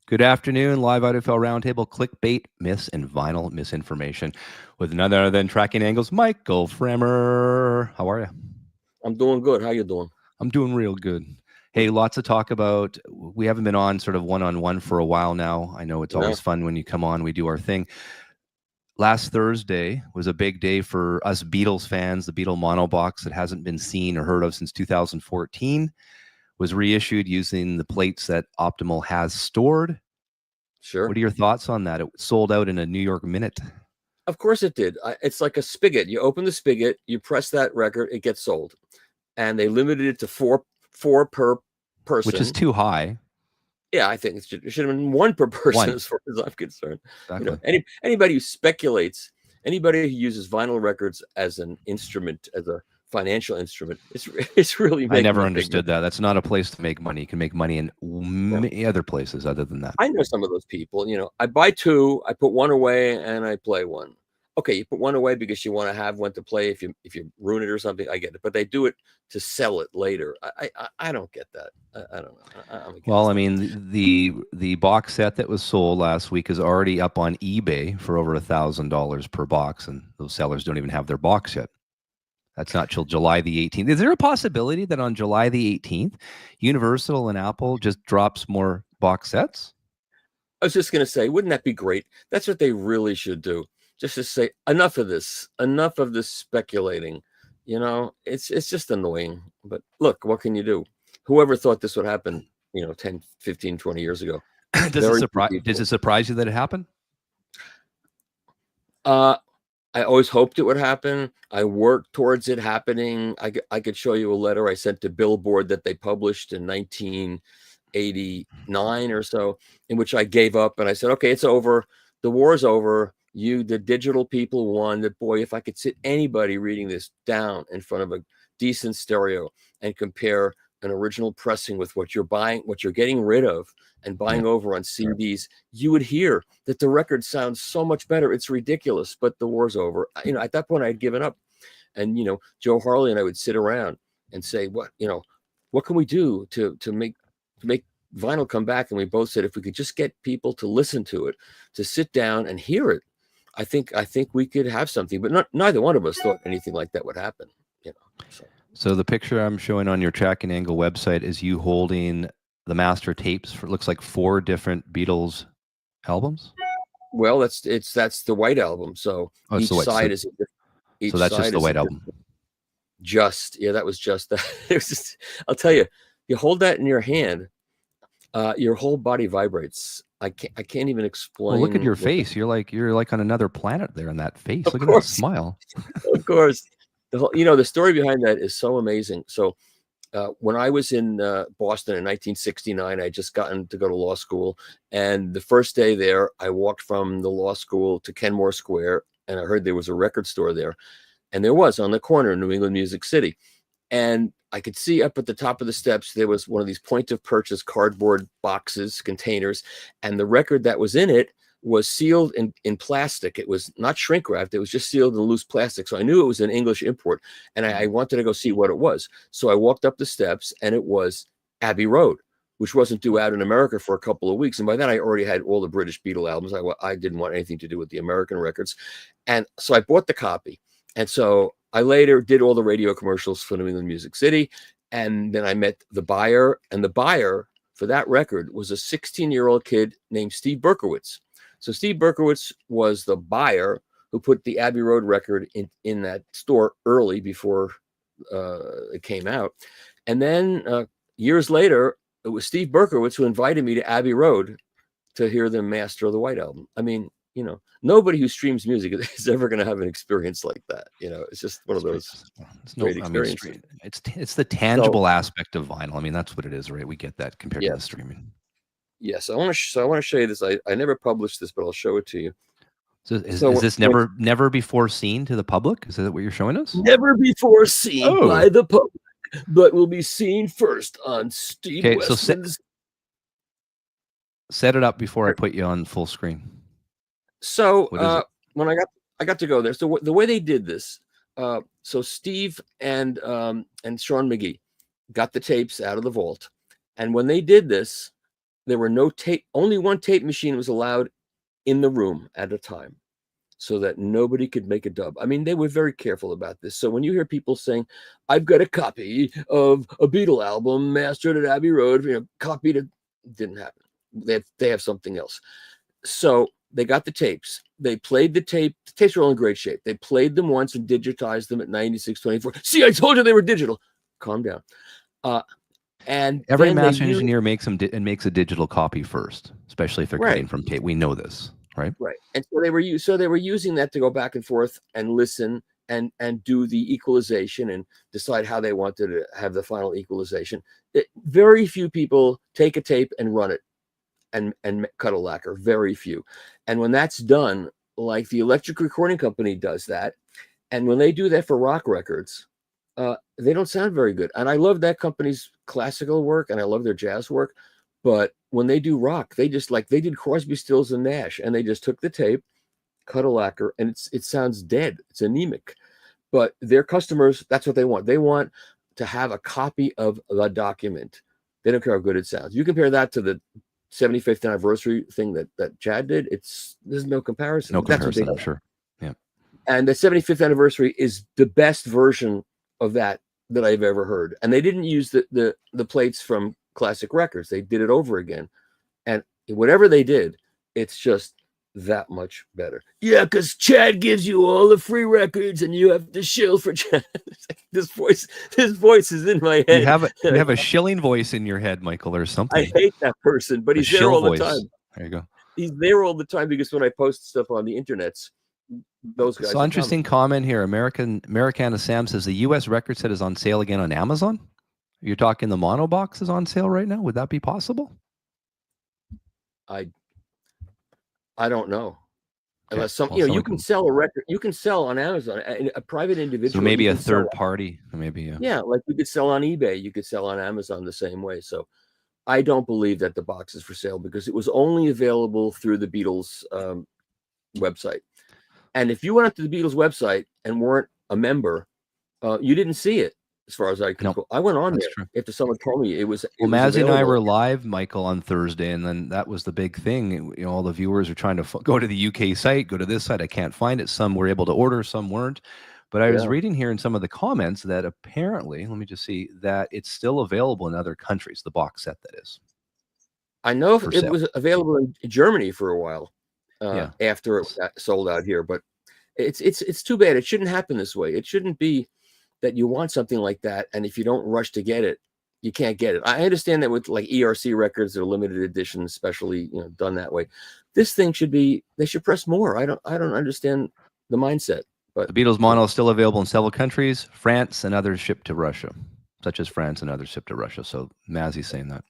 Good afternoon, live Audiophile Roundtable, Clickbait, Myths, and Vinyl Misinformation with none other than Tracking Angles, Michael Fremer. How are you? I'm doing good. How you doing? I'm doing real good. Hey, lots to talk about. We haven't been on sort of one-on-one for a while now. I know it's always fun when you come on, we do our thing. Last Thursday was a big day for us Beatles fans. The Beatle mono box that hasn't been seen or heard of since 2014 was reissued using the plates that Optimal has stored. Sure. What are your thoughts on that? It sold out in a New York minute. Of course it did. It's like a spigot. You open the spigot, you press that record, it gets sold. And they limited it to four per person. Which is too high. Yeah, I think it should have been one per person as far as I'm concerned. Exactly. You know, anybody who speculates, anybody who uses vinyl records as an instrument, as a financial instrument, it's really I never understood that. That's not a place to make money. You can make money in many other places other than that. I know some of those people. You know, I buy two, I put one away, and I play one. Okay, you put one away because you want to have one to play if you ruin it or something. I get it, but they do it to sell it later. I don't get that. I don't know. Well, I mean, the box set that was sold last week is already up on eBay for over $1,000 per box, and those sellers don't even have their box yet. That's not till July the 18th. Is there a possibility that on July the 18th, Universal and Apple just drops more box sets? I was just going to say, wouldn't that be great? That's what they really should do. Just to say, enough of this speculating. You know, it's just annoying. But look, what can you do? Whoever thought this would happen, 10, 15, 20 years ago. Does it surprise you that it happened? I always hoped it would happen. I worked towards it happening. I could show you a letter I sent to Billboard that they published in 1989 or so, in which I gave up and I said, okay, it's over. The war's over. The digital people won. That, boy, if I could sit anybody reading this down in front of a decent stereo and compare an original pressing with what you're buying, what you're getting rid of and buying over on CDs, you would hear that the record sounds so much better. It's ridiculous, but the war's over. At that point I had given up. And, Joe Harley and I would sit around and say, what can we do to make vinyl come back? And we both said, if we could just get people to listen to it, to sit down and hear it, I think we could have something. But neither one of us thought anything like that would happen. So the picture I'm showing on your Tracking Angle website is you holding the master tapes for, it looks like 4 different Beatles albums. Well, that's the White Album. So each side is so that's just the White Album. That was just that. It was just, I'll tell you, you hold that in your hand, your whole body vibrates. I can't even explain. Well, look at your face. You're like on another planet there in that face. Look at that smile. Of course. The story behind that is so amazing. So when I was in Boston in 1969, I just gotten to go to law school. And the first day there, I walked from the law school to Kenmore Square, and I heard there was a record store there. And there was on the corner in New England Music City. And I could see up at the top of the steps, there was one of these point of purchase cardboard boxes, containers. And the record that was in it was sealed in plastic. It was not shrink wrapped. It was just sealed in loose plastic. So I knew it was an English import, and I wanted to go see what it was. So I walked up the steps, and it was Abbey Road, which wasn't due out in America for a couple of weeks. And by then I already had all the British Beatle albums. I didn't want anything to do with the American records. And so I bought the copy. And so I later did all the radio commercials for New England Music City. And then I met the buyer, and the buyer for that record was a 16-year-old kid named Steve Berkowitz. So Steve Berkowitz was the buyer who put the Abbey Road record in that store early before it came out. And then years later, it was Steve Berkowitz who invited me to Abbey Road to hear the master of the White Album. I mean, nobody who streams music is ever going to have an experience like that. It's just one of those great experiences. It's the tangible aspect of vinyl. I mean, that's what it is, right? We get that compared to the streaming. Yes, I want to show you this. I never published this, but I'll show it to you. So is this never before seen to the public? Is that what you're showing us? Never before seen by the public, but will be seen first on Steve Westman's. So set it up before I put you on full screen. So when I got to go there, so the way they did this, so Steve and Sean McGee got the tapes out of the vault, and when they did this, there were no tape. Only one tape machine was allowed in the room at a time, so that nobody could make a dub. I mean, they were very careful about this. So when you hear people saying, "I've got a copy of a Beatle album mastered at Abbey Road," copied it, didn't happen. They have something else. So they got the tapes. They played the tape. The tapes were all in great shape. They played them once and digitized them at 9624. See, I told you they were digital. Calm down. And every master engineer makes a digital copy first, especially if they're cutting from tape. We know this, right? Right. And so they were using that to go back and forth and listen and do the equalization and decide how they wanted to have the final equalization. Very few people take a tape and run it and cut a lacquer. Very few. And when that's done, like the Electric Recording Company does that, and when they do that for rock records, they don't sound very good. And I love that company's classical work and I love their jazz work, but when they do rock, they just they did Crosby, Stills and Nash, and they just took the tape, cut a lacquer, and it sounds dead. It's anemic. But their customers, that's what they want. They want to have a copy of the document. They don't care how good it sounds. You compare that to the 75th anniversary thing that Chad did, there's no comparison. No comparison, I'm sure. Yeah. And the 75th anniversary is the best version of that I've ever heard. And they didn't use the plates from classic records. They did it over again. And whatever they did, it's just that much better. Yeah, because Chad gives you all the free records and you have to shill for Chad. This voice is in my head. You have a shilling voice in your head, Michael, or something. I hate that person, but he's there all the time. There you go. He's there all the time because when I post stuff on the internets, those guys. So interesting comment here. Americana Sam says the U.S. record set is on sale again on Amazon. You're talking the mono box is on sale right now. Would that be possible? I don't know. Unless you can sell a record, you can sell on Amazon, a private individual. So maybe a third party, maybe. Yeah, like you could sell on eBay, you could sell on Amazon the same way. So I don't believe that the box is for sale because it was only available through the Beatles website. And if you went up to the Beatles website and weren't a member, you didn't see it. As far as I could go, I went on there after someone told me it was. Well, Mazzy and I were live, Michael, on Thursday, and then that was the big thing. All the viewers are trying to go to the UK site, go to this site. I can't find it. Some were able to order, some weren't. But I was reading here in some of the comments that apparently, let me just see, that it's still available in other countries. The box set, that is. I know it was available in Germany for a while after it sold out here, but it's too bad. It shouldn't happen this way. It shouldn't be that you want something like that, and if you don't rush to get it, you can't get it. I understand that with like ERC records, they're limited edition, especially done that way. This thing they should press more. I don't understand the mindset. But the Beatles mono is still available in several countries, France and others shipped to Russia, such as France and others shipped to Russia. So Mazzy's saying that.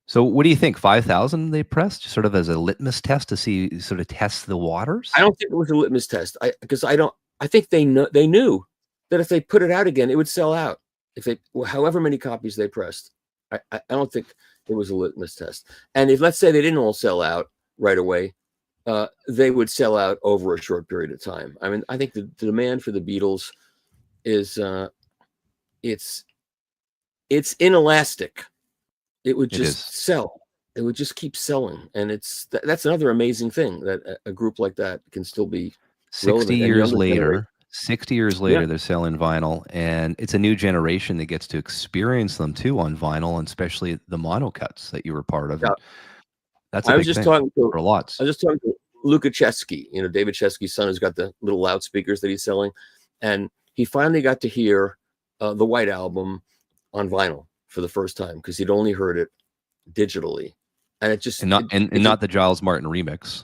So what do you think? 5,000 they pressed, sort of as a litmus test to see, sort of test the waters? I don't think it was a litmus test. I think they knew that if they put it out again, it would sell out. However many copies they pressed, I don't think it was a litmus test. And if, let's say, they didn't all sell out right away, they would sell out over a short period of time. I mean, I think the demand for the Beatles is it's inelastic. It would just sell. It would just keep selling, and that's another amazing thing that a group like that can still be 60 years later. 60 years later, they're selling vinyl, and it's a new generation that gets to experience them too on vinyl, and especially the mono cuts that you were part of. Yeah. That's a big thing for lots. I was just talking to Luca Chesky, David Chesky's son, who's got the little loudspeakers that he's selling, and he finally got to hear the White Album on vinyl for the first time because he'd only heard it digitally, and it just not the Giles Martin remix.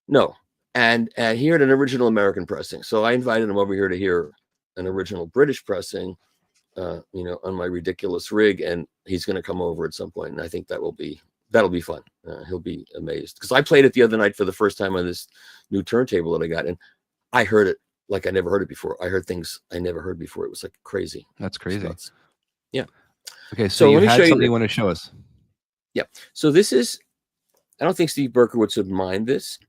No. And he heard an original American pressing. So I invited him over here to hear an original British pressing, on my ridiculous rig. And he's going to come over at some point. And I think that'll be fun. He'll be amazed because I played it the other night for the first time on this new turntable that I got. And I heard it like I never heard it before. I heard things I never heard before. It was like crazy. That's crazy. Yeah. Okay. So you had something you want to show us. Yeah. So this is, I don't think Steve Berkowitz would mind this.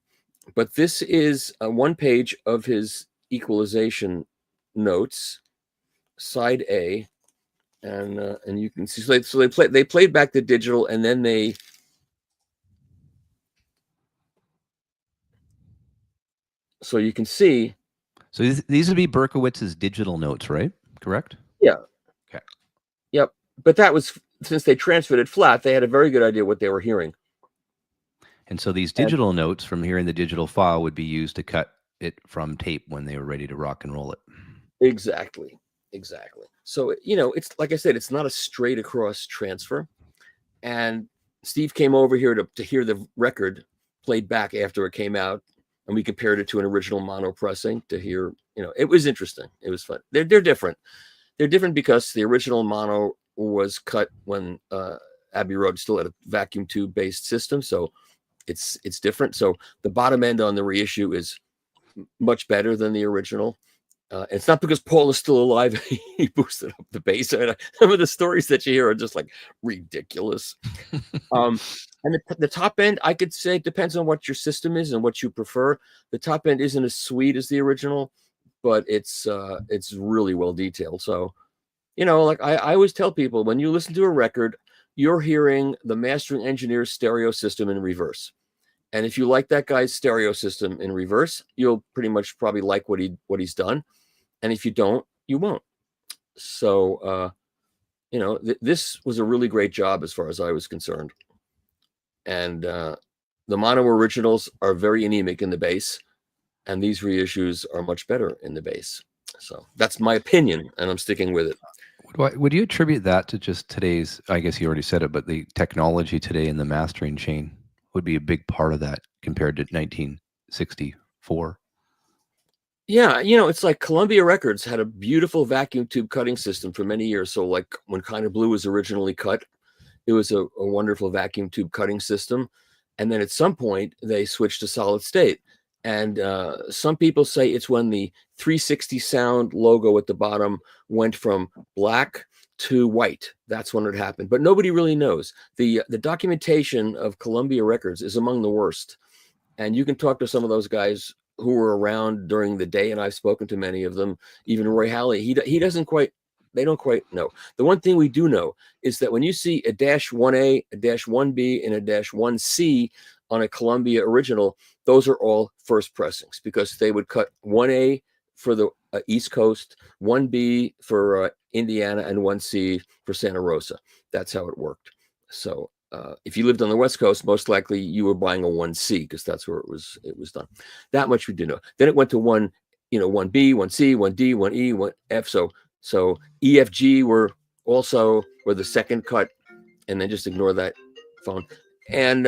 But this is one page of his equalization notes, side A, and you can see. So they played back the digital, and then they So you can see. So these would be Berkowitz's digital notes, right? Correct? Yeah. Okay. Yep. But that was, since they transferred it flat, they had a very good idea what they were hearing. And so these And digital notes from hearing the digital file would be used to cut it from tape when they were ready to rock and roll it. exactly. Exactly. So, it's like I said, it's not a straight across transfer. And Steve came over here to hear the record played back after it came out. And we compared it to an original mono pressing to hear, it was interesting. It was fun. They're different. They're different because the original mono was cut when Abbey Road still had a vacuum tube based system. So it's different. So the bottom end on the reissue is much better than the original. It's not because Paul is still alive. He boosted up the bass. Some of the stories that you hear are just like ridiculous. And the top end, I could say, depends on what your system is and what you prefer. The top end isn't as sweet as the original, but it's really well detailed. So, like I always tell people, when you listen to a record, you're hearing the mastering engineer's stereo system in reverse. And if you like that guy's stereo system in reverse, you'll pretty much probably like what he's done. And if you don't, you won't. So, this was a really great job as far as I was concerned. And the mono originals are very anemic in the bass, and these reissues are much better in the bass. So that's my opinion, and I'm sticking with it. Would you attribute that to just today's, I guess you already said it, but the technology today in the mastering chain would be a big part of that compared to 1964? Yeah, it's like Columbia Records had a beautiful vacuum tube cutting system for many years. So like when Kind of Blue was originally cut, it was a wonderful vacuum tube cutting system. And then at some point they switched to solid state. And some people say it's when the 360 sound logo at the bottom went from black to white. That's when it happened. But nobody really knows. The documentation of Columbia Records is among the worst. And you can talk to some of those guys who were around during the day, and I've spoken to many of them. Even Roy Halley, he doesn't quite. They don't quite know. The one thing we do know is that when you see a -1A, a -1B, and a -1C on a Columbia original, those are all first pressings, because they would cut 1A for the East Coast, 1B for Indiana, and 1C for Santa Rosa. That's how it worked. So if you lived on the West Coast, most likely you were buying a 1C, because that's where it was done. That much we do know. Then it went to 1B, 1C, 1D, 1E, 1F. So EFG were the second cut, and then just ignore that phone. And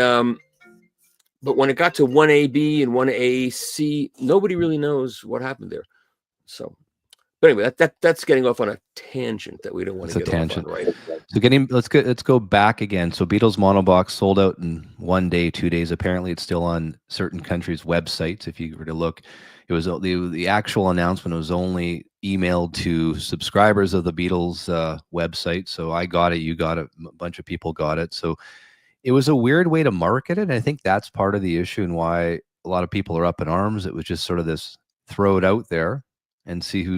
but when it got to 1AB and 1AC, nobody really knows what happened there. So, but anyway, that's getting off on a tangent that we don't want to get off on, right? So let's go back again. So Beatles Monobox sold out in 1 day, 2 days. Apparently, it's still on certain countries' websites. If you were to look, it was the actual announcement was only emailed to subscribers of the Beatles website. So I got it, you got it, a bunch of people got it. So it was a weird way to market it. And I think that's part of the issue and why a lot of people are up in arms. It was just sort of this throw it out there and see who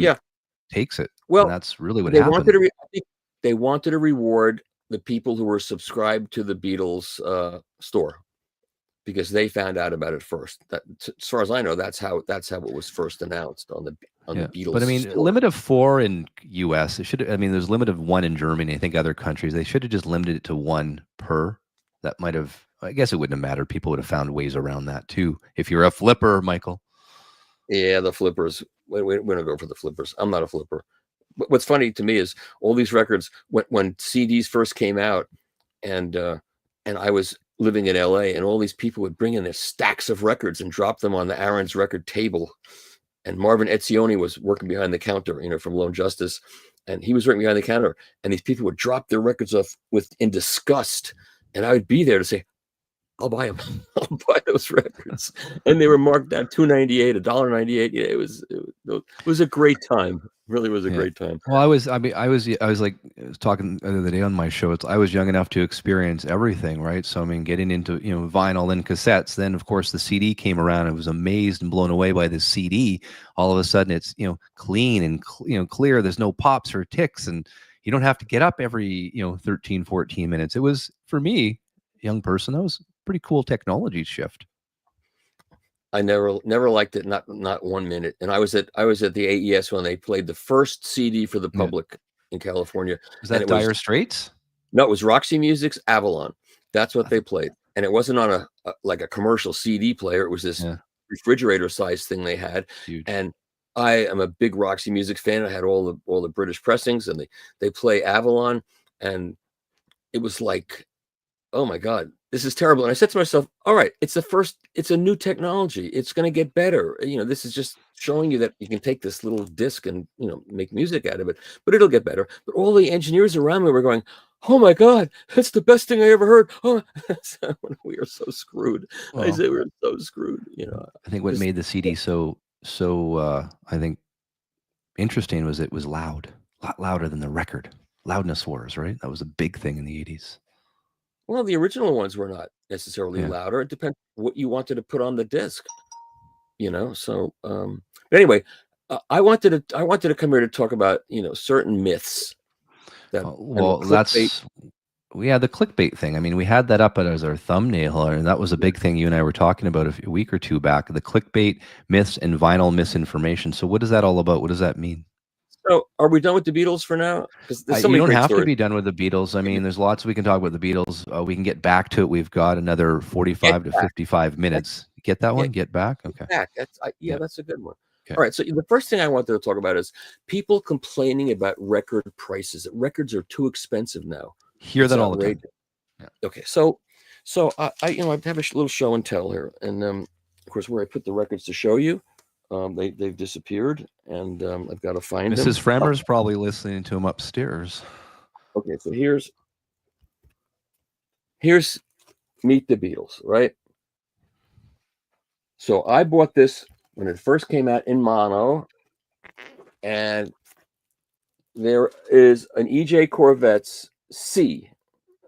takes it. Well, and that's really what happened. I think they wanted to reward the people who were subscribed to the Beatles store, because they found out about it first. That, as far as I know, that's how it was first announced on the Beatles. But I mean, store. Limit of 4 in US. It should. I mean, there's limit of 1 in Germany. I think other countries they should have just limited it to 1 per. That might have. I guess it wouldn't have mattered. People would have found ways around that too. If you're a flipper, Michael. Yeah, the flippers. We don't go for the flippers. I'm not a flipper. What's funny to me is all these records when CDs first came out, and I was living in LA, and all these people would bring in their stacks of records and drop them on the Aaron's record table. And Marvin Etzioni was working behind the counter, from Lone Justice, and he was working behind the counter, and these people would drop their records off in disgust, and I would be there to say, I'll buy them. I'll buy those records. And they were marked down $2.98, $1.98. Yeah, it was a great time. Really was a great time. Well, I was talking the other day on my show. I was young enough to experience everything, right? So I mean, getting into vinyl and cassettes. Then of course the CD came around. I was amazed and blown away by this CD. All of a sudden, it's clean and clear. There's no pops or ticks, and you don't have to get up every 13, 14 minutes. It was, for me, young person, that was pretty cool technology shift. I never liked it, not 1 minute. And I was at the AES when they played the first CD for the public in California. Was And that it was Dire Straits? No, it was Roxy Music's Avalon. That's what they played. And it wasn't on like a commercial CD player. It was this refrigerator size thing they had. Huge. And I am a big Roxy Music fan. I had all the British pressings, and they play Avalon, and it was like, oh my God, this is terrible. And I said to myself, all right, it's a new technology. It's going to get better. This is just showing you that you can take this little disc and, make music out of it, but it'll get better. But all the engineers around me were going, oh my God, that's the best thing I ever heard. Oh, we are so screwed. Well, I say we're so screwed. I think what made the CD so I think interesting was it was loud, a lot louder than the record. Loudness wars, right? That was a big thing in the 80s. Well, the original ones were not necessarily louder. It depends what you wanted to put on the disc, So, but anyway, I wanted to come here to talk about certain myths. That's the clickbait thing. I mean, we had that up as our thumbnail, and that was a big thing you and I were talking about a week or two back. The clickbait myths and vinyl misinformation. So, what is that all about? What does that mean? So, are we done with the Beatles for now? Because you don't have to be done with the Beatles. I mean, there's lots we can talk about the Beatles. We can get back to it. We've got another 45 to 55 minutes. Get that one? Get back? Okay. Back. That's a good one. Okay. All right. So the first thing I wanted to talk about is people complaining about record prices. That records are too expensive now. Hear that all the time. Yeah. Okay. So I have a little show and tell here, and of course, where I put the records to show you. They've disappeared, and I've got to find them. Mrs. Fremer's probably listening to them upstairs. Okay, so here's Meet the Beatles, right? So I bought this when it first came out in mono, and there is an EJ Corvette's C,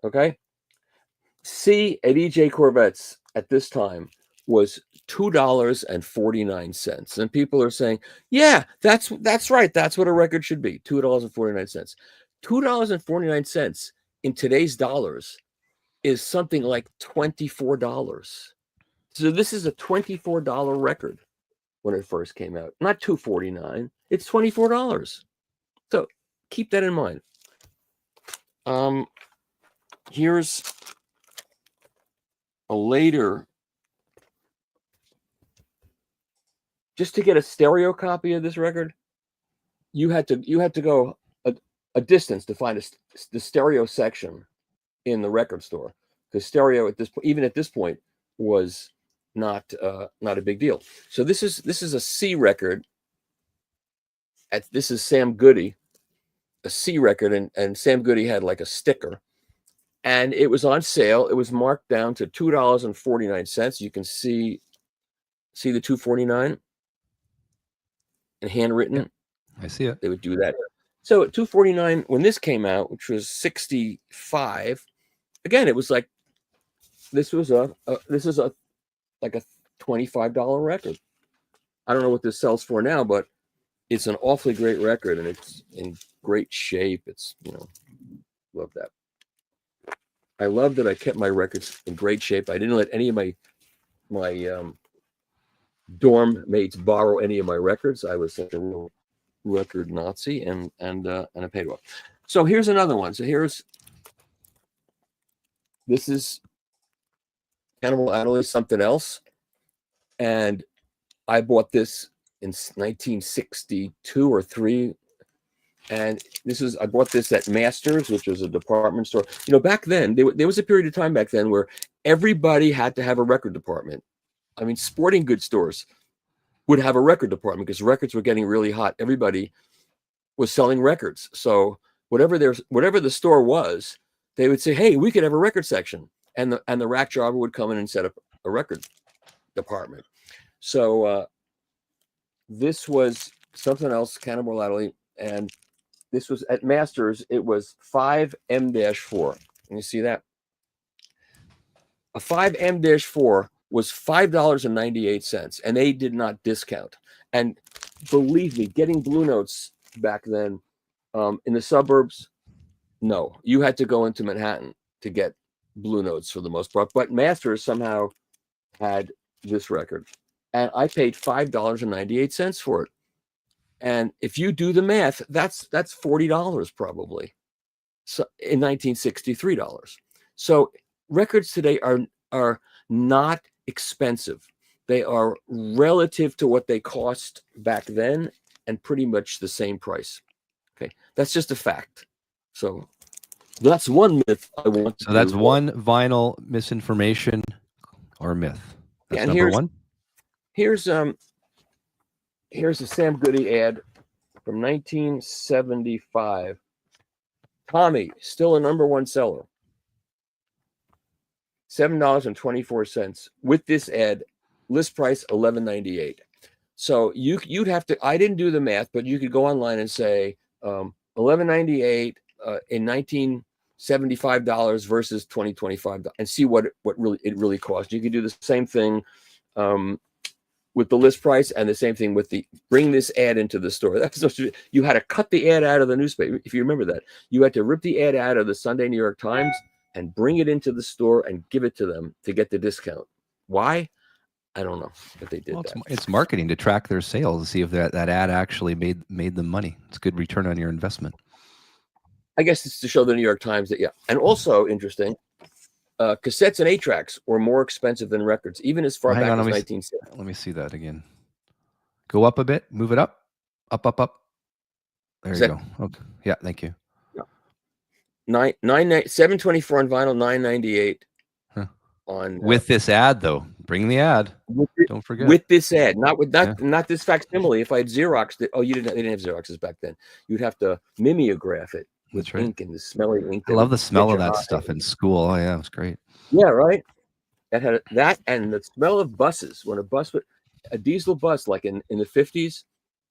okay? C at EJ Corvette's at this time was $2.49, and people are saying, yeah, that's right, that's what a record should be, $2.49. $2.49 in today's dollars is something like $24. So this is a $24 record when it first came out, not $2.49. It's $24. So keep that in mind. Here's a later. Just to get a stereo copy of this record, you had to go a distance to find the stereo section in the record store. The stereo at this point was not a big deal. So this is a C record. This is Sam Goody, a C record, and Sam Goody had like a sticker, and it was on sale. It was marked down to $2.49. You can see the $2.49. And handwritten. Yeah, I see it. They would do that. So at $2.49, when this came out, which was $65, again, it was like this is a $25 record. I don't know what this sells for now, but it's an awfully great record, and it's in great shape. It's love that. I love that I kept my records in great shape. I didn't let any of my dorm mates borrow any of my records. I was such a real record Nazi, and I paid off. So here's another one. So this is Cannibal Adderley, Something Else, and I bought this in 1962 or 3, and I bought this at Masters, which was a department store. Back then there was a period of time back then where everybody had to have a record department. I mean, sporting goods stores would have a record department because records were getting really hot. Everybody was selling records. So whatever the store was, they would say, hey, we could have a record section. And the rack jobber would come in and set up a record department. So this was Something Else, Cannibal Adderley, and this was at Masters. It was 5M-4. Can you see that? A 5M-4 was $5.98, and they did not discount. And believe me, getting Blue Notes back then in the suburbs, no, you had to go into Manhattan to get Blue Notes for the most part. But Masters somehow had this record. and I paid $5.98 for it. And if you do the math, that's $40 probably. So in 1963 dollars. So records today are not expensive. They are relative to what they cost back then and pretty much the same price. Okay, that's just a fact. So that's one myth I want to. So that's one vinyl misinformation or myth. That's number one. Here's a Sam Goody ad from 1975. Tommy, still a #1 seller. $7.24 with this ad, list price $11.98. So you'd have to. I didn't do the math, but you could go online and say $11.98 in $1975 versus $20.25 and see what it really cost. You could do the same thing with the list price and the same thing with the bring this ad into the store. You had to cut the ad out of the newspaper. If you remember that, you had to rip the ad out of the Sunday New York Times and bring it into the store and give it to them to get the discount. Why? I don't know, but they did that. It's marketing to track their sales, to see if that ad actually made them money. It's a good return on your investment. I guess it's to show the New York Times that, yeah. And also interesting, cassettes and 8-tracks were more expensive than records, even as far back as 1960. Let me see that again. Go up a bit. Move it up. Up. There you go. Okay. Yeah, thank you. Yeah. $7.24 on vinyl, $9.98 on. With this ad, though. Bring the ad. Don't forget. With this ad, not this facsimile. If I had Xeroxed it, they didn't have Xeroxes back then. You'd have to mimeograph it with ink and the smelly ink. I love the smell of that stuff in school. Oh yeah, it was great. Yeah, right. That had that, and the smell of buses. When a diesel bus, like in the 50s,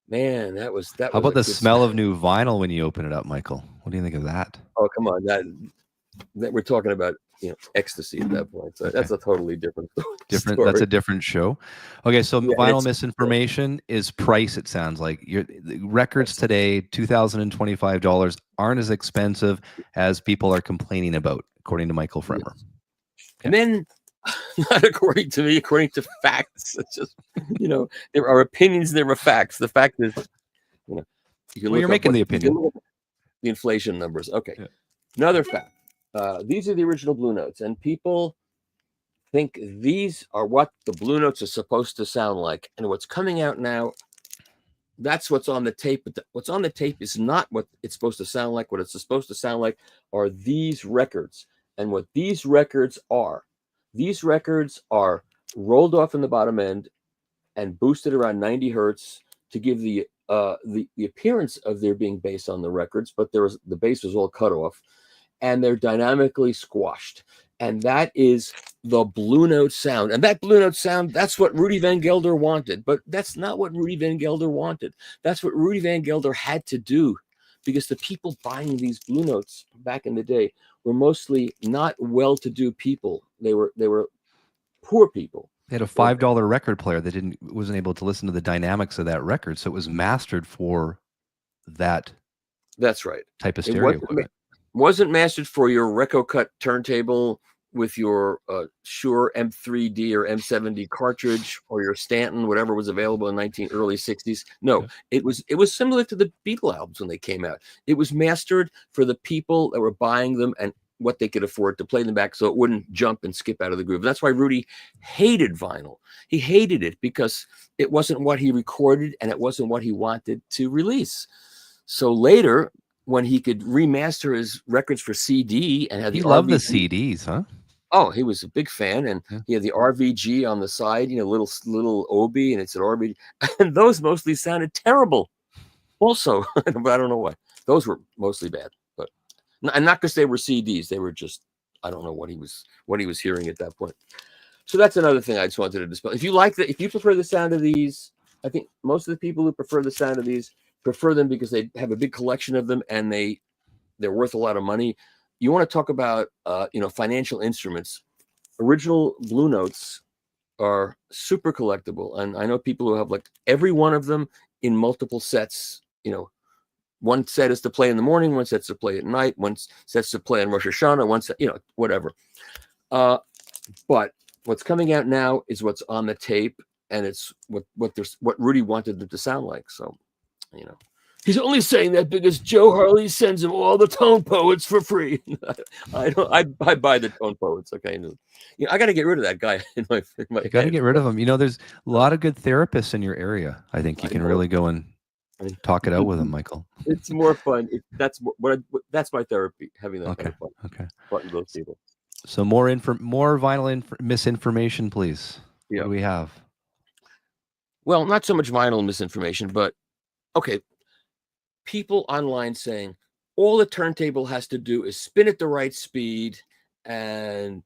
man, that was. How about the smell of new vinyl when you open it up, Michael? What do you think of that? Oh, come on, that we're talking about, ecstasy at that point. So that's a totally different story. That's a different show. Okay, so vinyl misinformation is price. It sounds like the records today, $2,025, aren't as expensive as people are complaining about, according to Michael Fremer. Yes. And then, not according to me, according to facts. It's just, there are opinions, there are facts. The fact is, you're making the opinion. The inflation numbers. Okay. Yeah. Another fact. These are the original Blue Notes, and people think these are what the Blue Notes are supposed to sound like. And what's coming out now, that's what's on the tape. But what's on the tape is not what it's supposed to sound like. What it's supposed to sound like are these records. And what these records are rolled off in the bottom end and boosted around 90 hertz to give the appearance of there being bass on the records, but the bass was all cut off. And they're dynamically squashed. And that is the Blue Note sound. And that Blue Note sound, that's what Rudy Van Gelder wanted. But that's not what Rudy Van Gelder wanted. That's what Rudy Van Gelder had to do, because the people buying these Blue Notes back in the day were mostly not well-to-do people. They were poor people. They had a $5 record player that wasn't able to listen to the dynamics of that record. So it was mastered for that. That's right. Type of stereo equipment. Wasn't mastered for your Reco Cut turntable with your Shure M3D or M7D cartridge, or your Stanton, whatever was available in early 60s. No, it was similar to the Beatles albums when they came out. It was mastered for the people that were buying them and what they could afford to play them back, so it wouldn't jump and skip out of the groove. And that's why Rudy hated vinyl. He hated it because it wasn't what he recorded and it wasn't what he wanted to release. So later, when he could remaster his records for CD and had he loved the CDs, huh? Oh, he was a big fan, and he had the RVG on the side, little OB, and it said RVG, and those mostly sounded terrible. Also, but I don't know why. Those were mostly bad, but and not because they were CDs. They were just, I don't know what he was hearing at that point. So that's another thing I just wanted to dispel. If you prefer the sound of these, I think most of the people who prefer the sound of these prefer them because they have a big collection of them and they're worth a lot of money. You want to talk about financial instruments. Original Blue Notes are super collectible, and I know people who have like every one of them in multiple sets. One set is to play in the morning, one set's to play at night, one set's to play on Rosh Hashanah, one set, whatever. But what's coming out now is what's on the tape. and it's what Rudy wanted them to sound like. So, you know, he's only saying that because Joe Harley sends him all the tone poets for free. I buy the tone poets. Okay, you know, I got to get rid of that guy in my You got to get rid of him. You know, there's a lot of good therapists in your area. I think you can really go and talk it out with them, Michael. It's more fun. That's that's my therapy, having that kind of fun. Okay. Fun with those people. So more vinyl misinformation, please. Yeah. What do we have? Well, not so much vinyl misinformation, but okay. People online saying all the turntable has to do is spin at the right speed and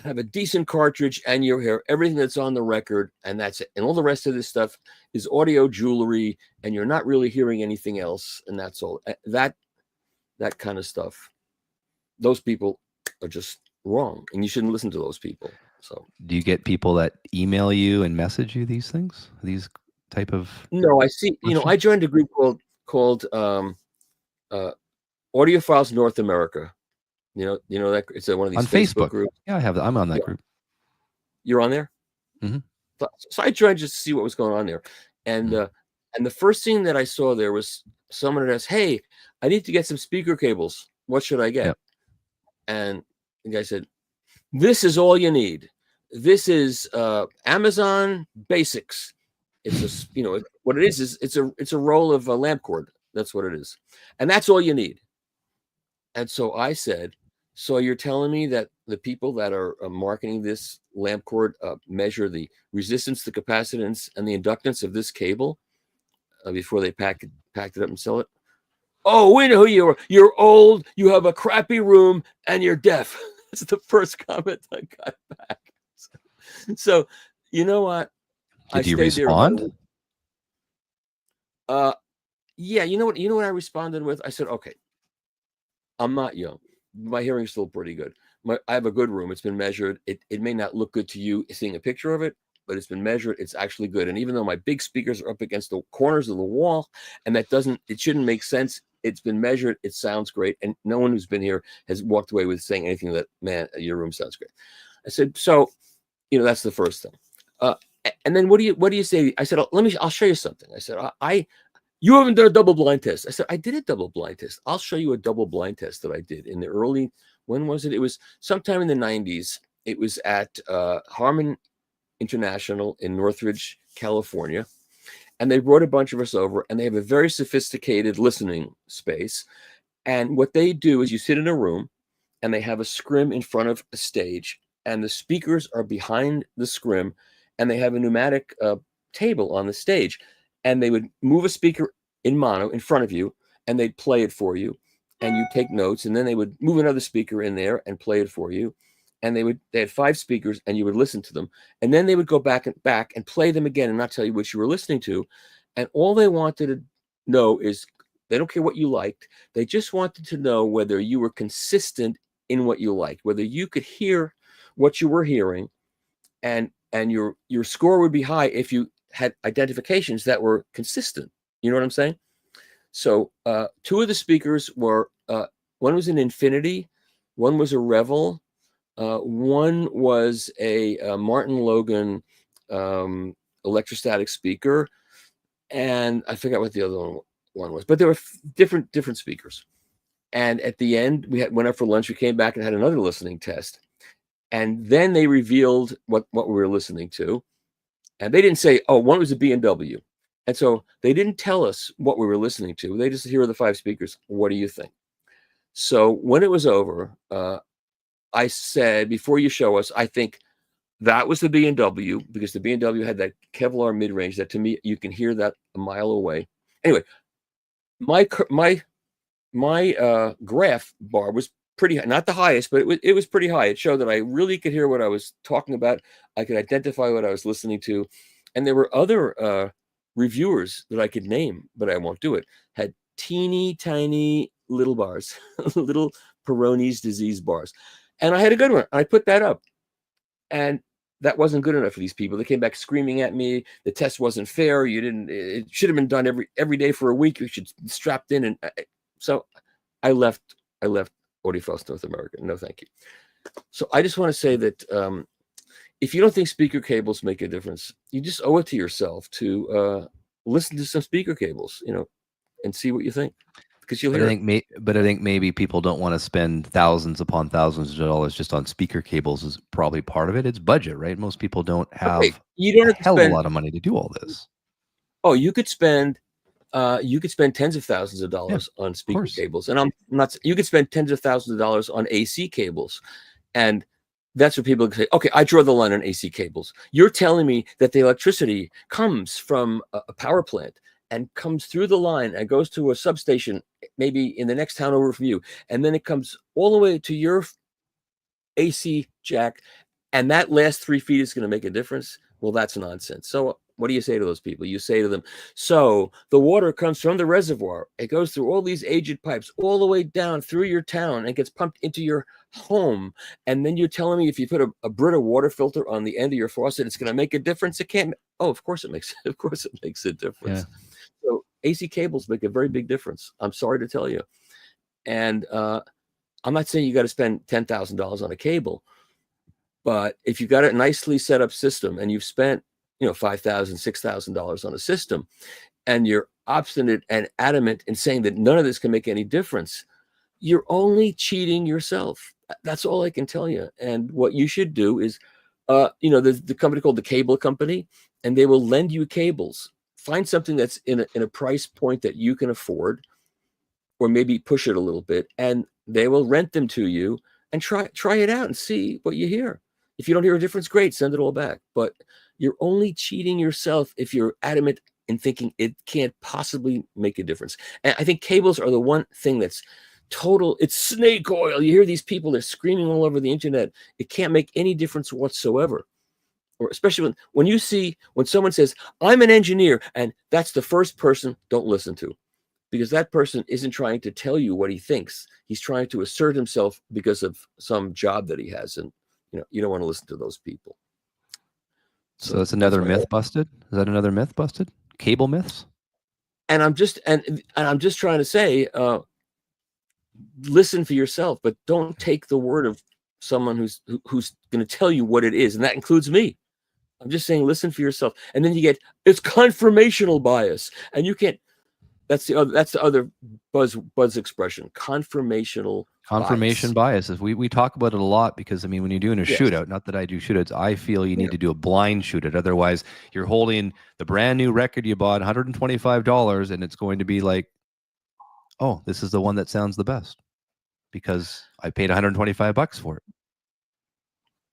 have a decent cartridge, and you hear everything that's on the record, and that's it. And all the rest of this stuff is audio jewelry, and you're not really hearing anything else, and that's all. That kind of stuff. Those people are just wrong, and you shouldn't listen to those people. So, do you get people that email you and message you these things? These type of? No, I see. You know, I joined a group called Audiophiles North America. You know that it's one of these on Facebook groups. Yeah, I'm on that group. You're on there? Mm-hmm. So I joined just to see what was going on there, and the first thing that I saw there was someone that asked, "Hey, I need to get some speaker cables. What should I get?" Yep. And the guy said, "This is all you need. This is Amazon Basics. It's what it is it's a roll of lamp cord. That's what it is, and that's all you need." And so I said, "So you're telling me that the people that are marketing this lamp cord measure the resistance, the capacitance, and the inductance of this cable before they packed it up and sell it?" "Oh, we know who you are. You're old, you have a crappy room, and you're deaf." That's the first comment I got back. So you know what? Did you respond? Yeah, you know what I responded with? I said, "Okay, I'm not young. My hearing's still pretty good. I have a good room. It's been measured. It may not look good to you seeing a picture of it, but it's been measured. It's actually good. And even though my big speakers are up against the corners of the wall, and it shouldn't make sense. It's been measured. It sounds great. And no one who's been here has walked away with saying anything that, man, your room sounds great." I said, "So, that's the first thing. And then what do you say?" I said, I'll show you something." I said, "You haven't done a double blind test." I said, "I did a double blind test. I'll show you a double blind test that I did in the early, when was it? It was sometime in the 90s. It was at Harman International in Northridge, California. And they brought a bunch of us over, and they have a very sophisticated listening space. And what they do is you sit in a room, and they have a scrim in front of a stage, and the speakers are behind the scrim, and they have a pneumatic table on the stage. And they would move a speaker in mono in front of you, and they'd play it for you, and you take notes. And then they would move another speaker in there and play it for you. And they had 5 speakers, and you would listen to them. And then they would go back and play them again and not tell you what you were listening to. And all they wanted to know is, they don't care what you liked. They just wanted to know whether you were consistent in what you liked, whether you could hear what you were hearing, and your score would be high if you had identifications that were consistent. You know what I'm saying? So 2 of the speakers were, one was an Infinity, one was a Revel, one was a Martin Logan electrostatic speaker, and I forgot what the other one was, but there were different speakers. And at the end, we went up for lunch. We came back and had another listening test, and then they revealed what we were listening to. And they didn't say, "Oh, one was a B&W." And so they didn't tell us what we were listening to. They just, "Here are the 5 speakers. What do you think?" So when it was over, I said, "Before you show us, I think that was the B&W, because the B&W had that Kevlar mid-range that, to me, you can hear that a mile away." Anyway, my graph bar was pretty high, not the highest, but it was pretty high. It showed that I really could hear what I was talking about. I could identify what I was listening to. And there were other reviewers that I could name, but I won't do it, had teeny tiny little bars, little Peyronie's disease bars. And I had a good one. I put that up. And that wasn't good enough for these people. They came back screaming at me. The test wasn't fair. It should have been done every day for a week. You should strapped in. And so I left Audiophiles North America. No, thank you. So I just want to say that if you don't think speaker cables make a difference, you just owe it to yourself to listen to some speaker cables, and see what you think, because you'll But hear I think maybe people don't want to spend thousands upon thousands of dollars just on speaker cables is probably part of it. It's budget, right? Most people don't Okay, have you don't a have to hell of a spend. lot of money to do all this. Oh, you could spend tens of thousands of dollars on speaker cables, and I'm not. You could spend tens of thousands of dollars on AC cables, and that's what people say. Okay, I draw the line on AC cables. You're telling me that the electricity comes from a power plant and comes through the line and goes to a substation, maybe in the next town over from you, and then it comes all the way to your AC jack, and that last 3 feet is going to make a difference? Well, that's nonsense. So what do you say to those people? You say to them, so the water comes from the reservoir. It goes through all these aged pipes all the way down through your town and gets pumped into your home. And then you're telling me if you put a Brita water filter on the end of your faucet, it's going to make a difference? It can't. Oh, of course it makes. Of course it makes a difference. Yeah. So AC cables make a very big difference. I'm sorry to tell you. And I'm not saying you got to spend $10,000 on a cable, but if you've got a nicely set up system and you've spent, $5,000, $6,000 on a system, and you're obstinate and adamant in saying that none of this can make any difference, you're only cheating yourself. That's all I can tell you. And what you should do is, there's the company called the Cable Company, and they will lend you cables. Find something that's in a price point that you can afford, or maybe push it a little bit, and they will rent them to you and try it out and see what you hear. If you don't hear a difference, great, send it all back. But you're only cheating yourself if you're adamant in thinking it can't possibly make a difference. And I think cables are the one thing that's total. It's snake oil. You hear these people, they're screaming all over the internet. It can't make any difference whatsoever. Or especially when someone says, I'm an engineer, and that's the first person, don't listen to. Because that person isn't trying to tell you what he thinks. He's trying to assert himself because of some job that he has. And, you don't want to listen to those people. So that's another myth busted? Is that another myth busted? Cable myths? And I'm just trying to say, listen for yourself, but don't take the word of someone who's going to tell you what it is. And that includes me. I'm just saying, listen for yourself. And then you get, it's confirmational bias. And you can't, that's the other buzz expression, confirmation bias. We talk about it a lot because, when you're doing a shootout, not that I do shootouts, I feel you need to do a blind shootout. Otherwise, you're holding the brand new record you bought, $125, and it's going to be like, oh, this is the one that sounds the best because I paid $125 for it.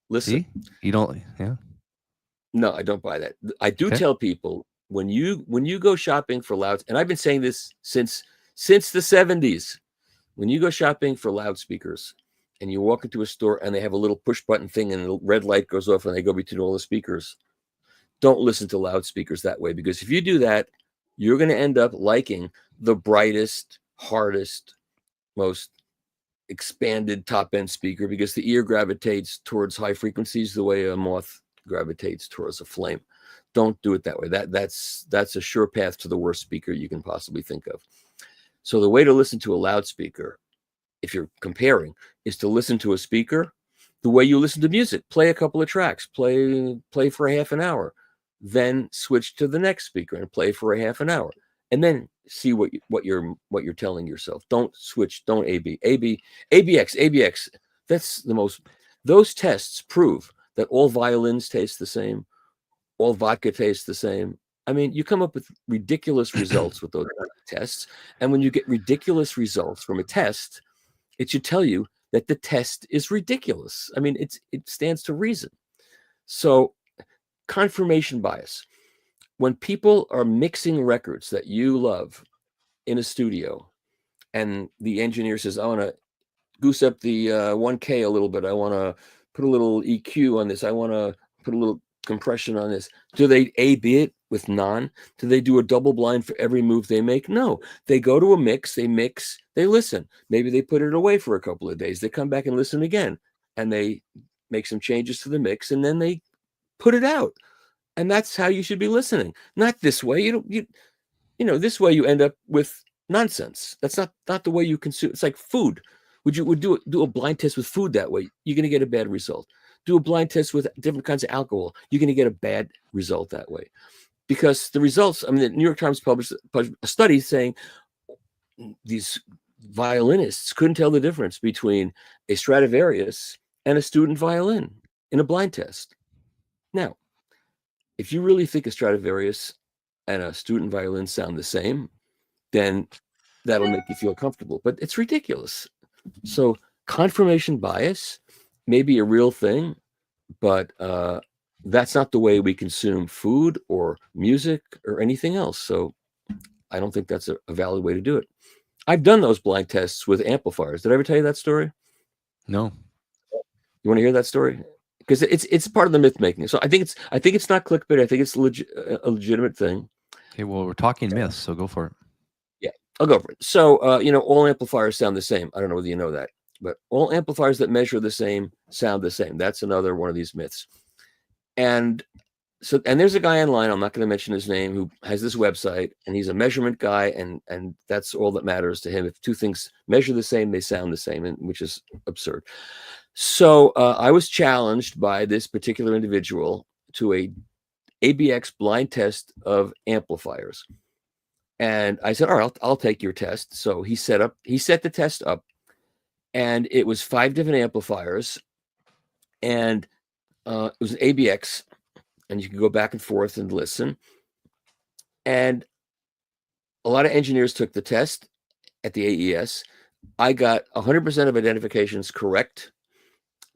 Listen, see? You don't, No, I don't buy that. I do tell people, when you go shopping for louds, and I've been saying this since the 70s, when you go shopping for loudspeakers and you walk into a store and they have a little push button thing and the red light goes off and they go between all the speakers, don't listen to loudspeakers that way, because if you do that, you're going to end up liking the brightest, hardest, most expanded top end speaker, because the ear gravitates towards high frequencies the way a moth gravitates towards a flame. Don't do it that way. That's a sure path to the worst speaker you can possibly think of. So the way to listen to a loudspeaker, if you're comparing, is to listen to a speaker the way you listen to music. Play a couple of tracks, play for a half an hour, then switch to the next speaker and play for a half an hour, and then see what you're telling yourself. Don't switch. Don't ABX. That's the most. Those tests prove that all violins taste the same, all vodka tastes the same. You come up with ridiculous results with those tests. And when you get ridiculous results from a test, it should tell you that the test is ridiculous. It stands to reason. So, confirmation bias. When people are mixing records that you love in a studio, and the engineer says, I want to goose up the 1K a little bit. I want to put a little EQ on this. I want to put a little compression on this. Do they A/B it with non? Do they do a double blind for every move they make? No. They go to a mix, they listen. Maybe they put it away for a couple of days. They come back and listen again, and they make some changes to the mix, and then they put it out. And that's how you should be listening. Not this way. This way you end up with nonsense. That's not the way you consume. It's like food. Would do a blind test with food that way? You're going to get a bad result. do a blind test with different kinds of alcohol. You're going to get a bad result that way, because the results, I mean, the New York Times published a study saying these violinists couldn't tell the difference between a Stradivarius and a student violin in a blind test. Now, if you really think a Stradivarius and a student violin sound the same, then that'll make you feel comfortable. But it's ridiculous. So confirmation bias may be a real thing, but that's not the way we consume food or music or anything else. So I don't think that's a valid way to do it. I've done those blind tests with amplifiers. Did I ever tell you that story? No. You want to hear that story? Because it's part of the myth making. So I think it's not clickbait. I think it's a legitimate thing. Okay, well, we're talking myths, so go for it. Yeah, I'll go for it. So all amplifiers sound the same. I don't know whether you know that, but all amplifiers that measure the same sound the same. That's another one of these myths. And there's a guy online, I'm not going to mention his name, who has this website, and he's a measurement guy, and that's all that matters to him. If two things measure the same, they sound the same, which is absurd. So I was challenged by this particular individual to a ABX blind test of amplifiers. And I said, all right, I'll take your test. So he set the test up, and it was 5 different amplifiers, and it was an ABX, and you can go back and forth and listen. And a lot of engineers took the test at the AES. I got 100% of identifications correct.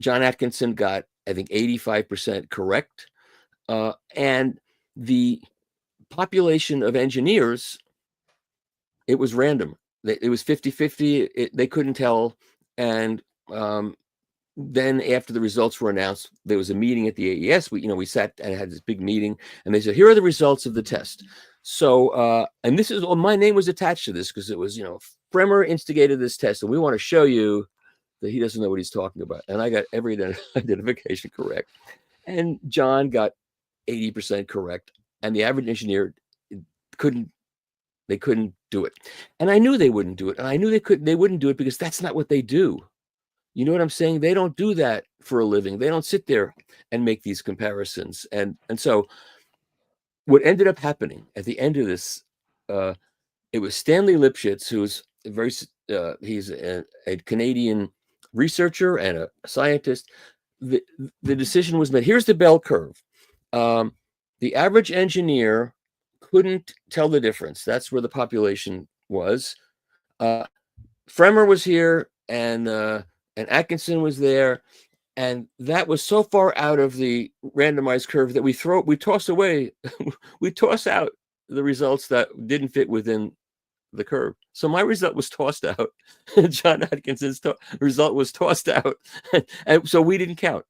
John Atkinson got, I think, 85% correct. And the population of engineers, it was random. It was 50-50. They couldn't tell. And then after the results were announced, there was a meeting at the AES. We sat and had this big meeting, and they said, here are the results of the test. So, and this is, my name was attached to this because it was, Fremer instigated this test, and we want to show you that he doesn't know what he's talking about. And I got every identification correct. And John got 80% correct. And the average engineer couldn't do it. And I knew they wouldn't do it. And I knew they wouldn't do it because that's not what they do. You know what I'm saying? They don't do that for a living. They don't sit there and make these comparisons. And so what ended up happening at the end of this, it was Stanley Lipschitz, who's he's a Canadian researcher and a scientist. The decision was made. Here's the bell curve. The average engineer couldn't tell the difference. That's where the population was. Fremer was here, and Atkinson was there, and that was so far out of the randomized curve that we toss out the results that didn't fit within the curve. So my result was tossed out. John Atkinson's result was tossed out, and so we didn't count.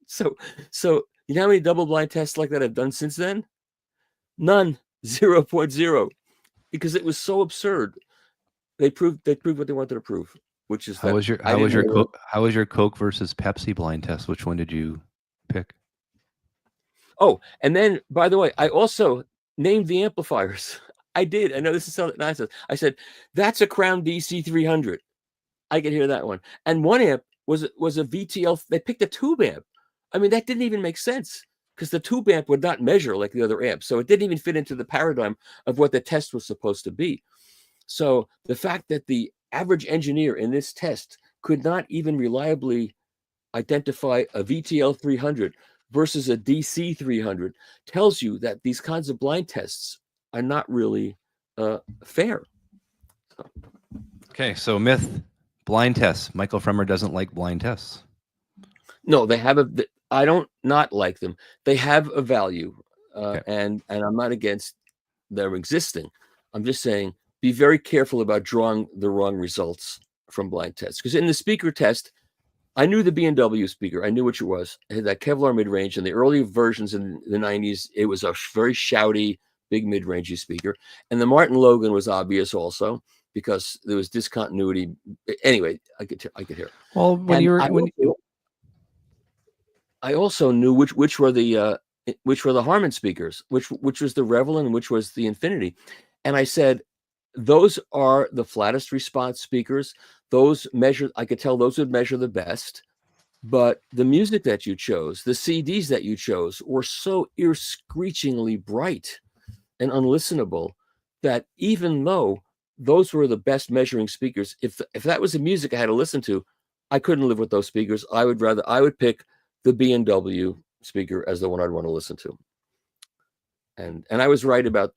So you know how many double blind tests like that I've done since then? None. 0.0, because it was so absurd. They proved what they wanted to prove, which is how was your Coke versus Pepsi blind test? Which one did you pick? Oh, and then, by the way, I also named the amplifiers. I did. I know this is so nice. I said, that's a Crown DC 300. I could hear that one. And one amp was a VTL. They picked a tube amp. I mean, that didn't even make sense, because the tube amp would not measure like the other amps. So it didn't even fit into the paradigm of what the test was supposed to be. So the fact that the average engineer in this test could not even reliably identify a VTL 300 versus a DC 300 tells you that these kinds of blind tests are not really fair. Okay, so myth, blind tests. Michael Fremer doesn't like blind tests. No, they have I don't not like them. They have a value, okay. and I'm not against their existing. I'm just saying, be very careful about drawing the wrong results from blind tests. Because in the speaker test, I knew the B&W speaker. I knew which it was. It had that Kevlar mid-range. In the early versions in the 90s, it was a very shouty, big mid-rangey speaker. And the Martin Logan was obvious also, because there was discontinuity. Anyway, I could hear it. Well, I also knew which were the Harman speakers, which was the Revel and which was the Infinity. And I said, those are the flattest response speakers. Those measure, I could tell those would measure the best. But the music that you chose, the CDs that you chose, were so ear-screechingly bright and unlistenable that even though those were the best measuring speakers, if that was the music I had to listen to, I couldn't live with those speakers. I would pick the B&W speaker as the one I'd want to listen to. And I was right about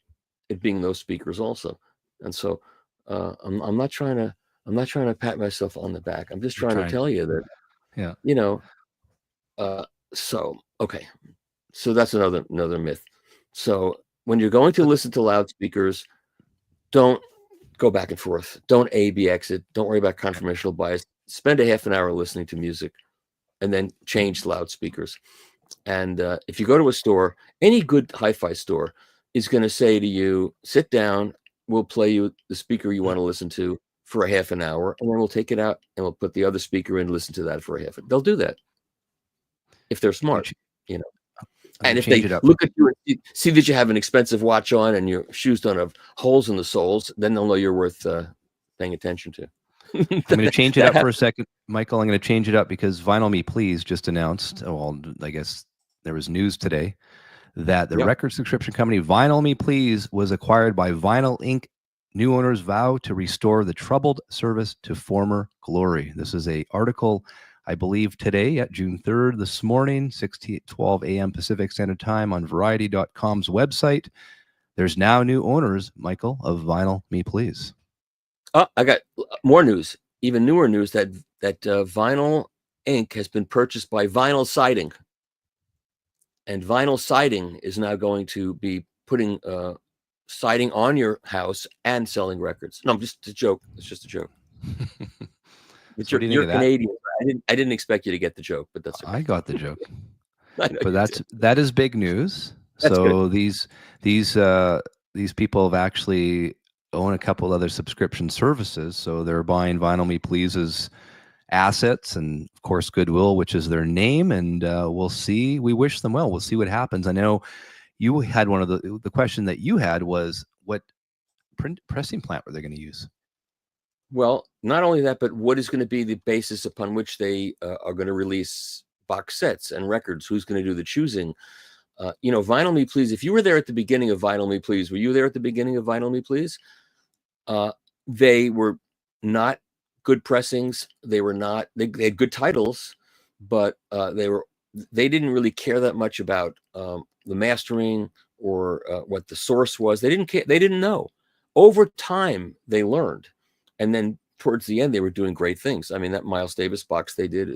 it being those speakers also. And so I'm not trying to pat myself on the back. I'm just trying to tell you that, yeah, you know, so okay. So that's another myth. So when you're going to listen to loudspeakers, don't go back and forth. Don't A/B exit. Don't worry about confirmational bias. Spend a half an hour listening to music and then change loudspeakers. And if you go to a store, any good hi-fi store is going to say to you, sit down, we'll play you the speaker you want to listen to for a half an hour, and then we'll take it out and we'll put the other speaker in and listen to that for a half. They'll do that if they're smart, you know. And if they look at you and see that you have an expensive watch on and your shoes don't have holes in the soles, then they'll know you're worth paying attention to. I'm going to change it up for a second, Michael. I'm going to change it up because Vinyl Me Please just announced, well, I guess there was news today that the record subscription company Vinyl Me Please was acquired by Vinyl Inc. New owners vow to restore the troubled service to former glory. This is an article, I believe, today at June 3rd, this morning, 12 a.m. Pacific Standard Time on Variety.com's website. There's now new owners, Michael, of Vinyl Me Please. Oh, I got more news, even newer news that Vinyl Inc. has been purchased by Vinyl Siding. And Vinyl Siding is now going to be putting siding on your house and selling records. No, just a joke. It's just a joke. But so you're Canadian. I didn't expect you to get the joke, but that's okay. I got the joke. But that is big news. That's so good. these people have actually own a couple other subscription services. So they're buying Vinyl Me Please's assets and of course goodwill, which is their name. And we'll see. We wish them well. We'll see what happens. I know you had one of the question that you had was what pressing plant were they going to use? Well, not only that, but what is going to be the basis upon which they are going to release box sets and records? Who's going to do the choosing? Vinyl Me Please, if you were there at the beginning of Vinyl Me Please, were you there at the beginning of Vinyl Me Please? They were not good pressings. They had good titles, but they didn't really care that much about the mastering or what the source was. They didn't care. They didn't know. Over time, they learned. And then towards the end, they were doing great things. I mean, that Miles Davis box they did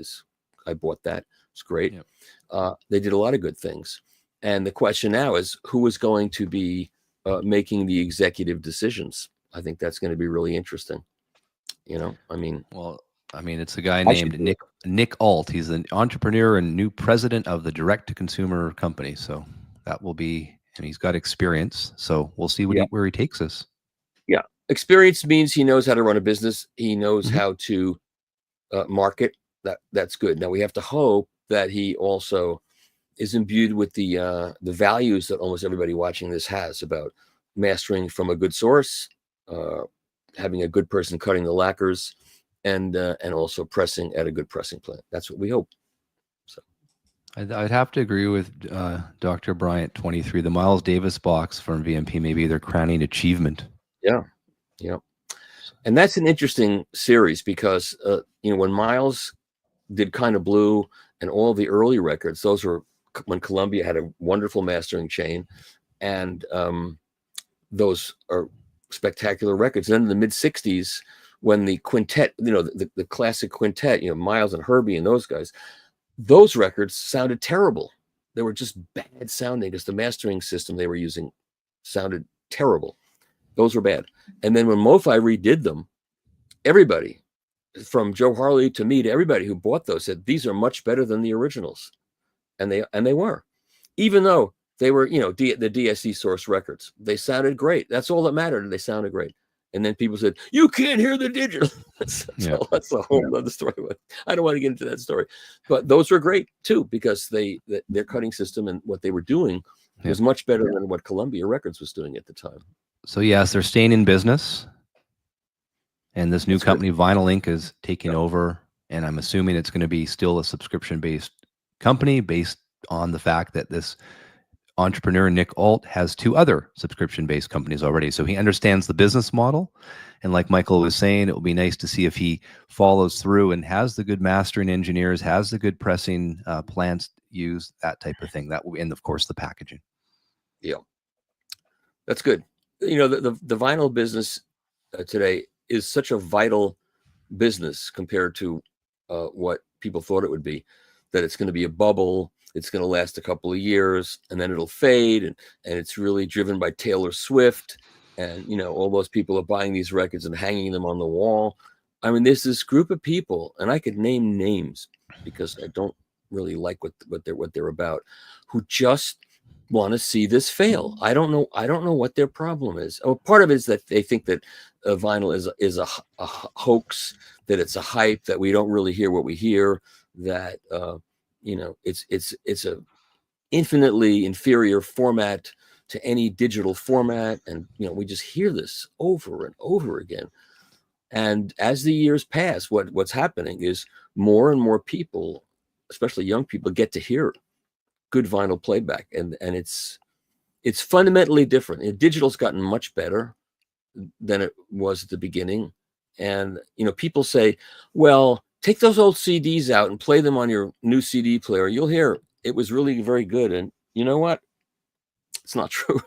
I bought that. It's great. Yep. They did a lot of good things. And the question now is who is going to be making the executive decisions? I think that's going to be really interesting. It's a guy named Nick Alt. He's an entrepreneur and new president of the direct-to-consumer company. So that will be, and he's got experience. So we'll see where he takes us. Yeah. Experience means he knows how to run a business. He knows how to market. That's good. Now we have to hope that he also is imbued with the values that almost everybody watching this has about mastering from a good source, having a good person cutting the lacquers, and also pressing at a good pressing plant. That's what we hope. So I'd have to agree with Dr. Bryant. 23, the Miles Davis box from VMP may be their crowning achievement. Yeah. And that's an interesting series because when Miles did Kind of Blue and all the early records, those were when Columbia had a wonderful mastering chain, and those are spectacular records. Then in the mid 60s, when the quintet, the classic quintet, Miles and Herbie and those guys, those records sounded terrible. They were just bad sounding because the mastering system they were using sounded terrible. Those were bad. And then when MoFi redid them, everybody from Joe Harley to me to everybody who bought those said these are much better than the originals. And they were, even though they were, the DSC source records. They sounded great. That's all that mattered. They sounded great. And then people said, you can't hear the digital. That's a whole other story. I don't want to get into that story. But those were great, too, because their cutting system and what they were doing was much better than what Columbia Records was doing at the time. So, yes, they're staying in business. And this new company, Vinyl Inc., is taking over And I'm assuming it's going to be still a subscription-based company based on the fact that this entrepreneur, Nick Alt, has 2 other subscription-based companies already. So he understands the business model. And like Michael was saying, it will be nice to see if he follows through and has the good mastering engineers, has the good pressing plants used, that type of thing. That will, and of course, the packaging. Yeah, that's good. You know, the vinyl business today is such a vital business compared to what people thought it would be, that it's going to be a bubble, it's going to last a couple of years, and then it'll fade, and it's really driven by Taylor Swift, and you know, all those people are buying these records and hanging them on the wall. I mean, there's this group of people, and I could name names because I don't really like what they're about, who just want to see this fail. I don't know what their problem is. Oh, part of it is that they think that vinyl is a hoax, that it's a hype, that we don't really hear what we hear, that you know, it's a infinitely inferior format to any digital format, and you know, we just hear this over and over again. And as the years pass, what's happening is more and more people, especially young people, get to hear good vinyl playback, and it's fundamentally different. And digital's gotten much better than it was at the beginning. And you know, people say, well, take those old CDs out and play them on your new CD player. You'll hear it was really very good. And you know what? It's not true.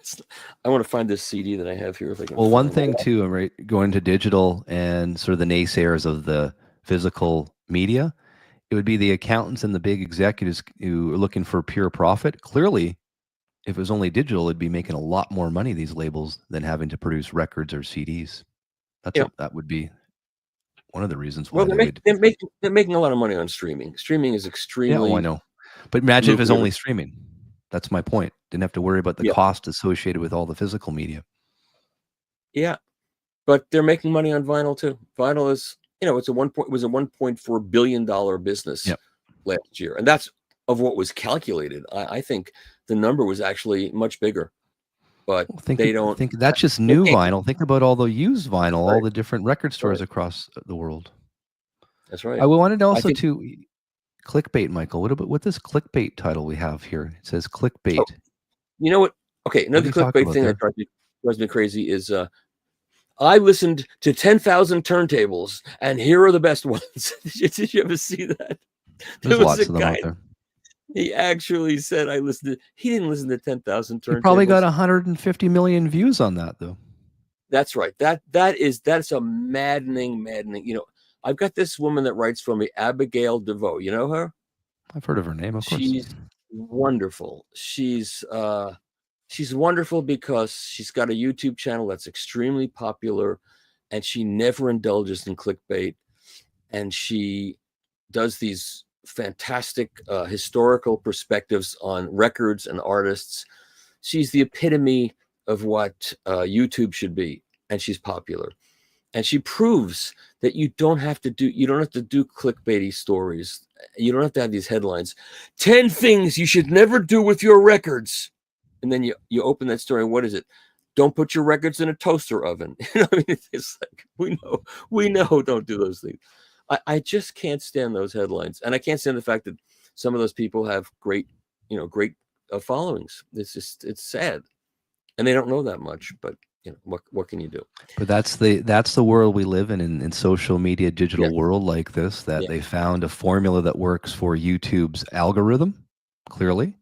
I want to find this CD that I have here if I can. Well, one thing too, right, going to digital and sort of the naysayers of the physical media, it would be the accountants and the big executives who are looking for pure profit. Clearly, if it was only digital, it'd be making a lot more money, these labels, than having to produce records or CDs. That would be one of the reasons why they're making a lot of money on streaming. Streaming is extremely. Yeah, I know. But imagine if it's only streaming. That's my point. Didn't have to worry about the cost associated with all the physical media. Yeah, but they're making money on vinyl too. Vinyl is, you know, it was a $1.4 billion business last year, and that's of what was calculated. I think the number was actually much bigger, but they don't think that's just new vinyl. Think about all the used vinyl, all the different record stores across the world. That's right. I wanted also to Clickbait, Michael. What this Clickbait title we have here? It says Clickbait. Oh, you know what? Okay, another Clickbait thing that drives me crazy is I listened to 10,000 turntables, and here are the best ones. Did you ever see that? There's lots of them out there. He actually said he didn't listen to 10,000 turntables. He probably got 150 million views on that, though. That's right. That's a maddening. You know, I've got this woman that writes for me, Abigail DeVoe. You know her? I've heard of her name, of course. She's wonderful. She's wonderful because she's got a YouTube channel that's extremely popular, and she never indulges in clickbait, and she does these fantastic historical perspectives on records and artists. She's the epitome of what YouTube should be, and she's popular. And she proves that you don't have to do clickbaity stories. You don't have to have these headlines. 10 things you should never do with your records. And then you open that story, and what is it? Don't put your records in a toaster oven. You know, I mean, it's like, we know, don't do those things. I just can't stand those headlines, and I can't stand the fact that some of those people have great followings. It's sad, and they don't know that much. But you know, what can you do? But that's the world we live in social media, digital world like this. That they found a formula that works for YouTube's algorithm. Clearly,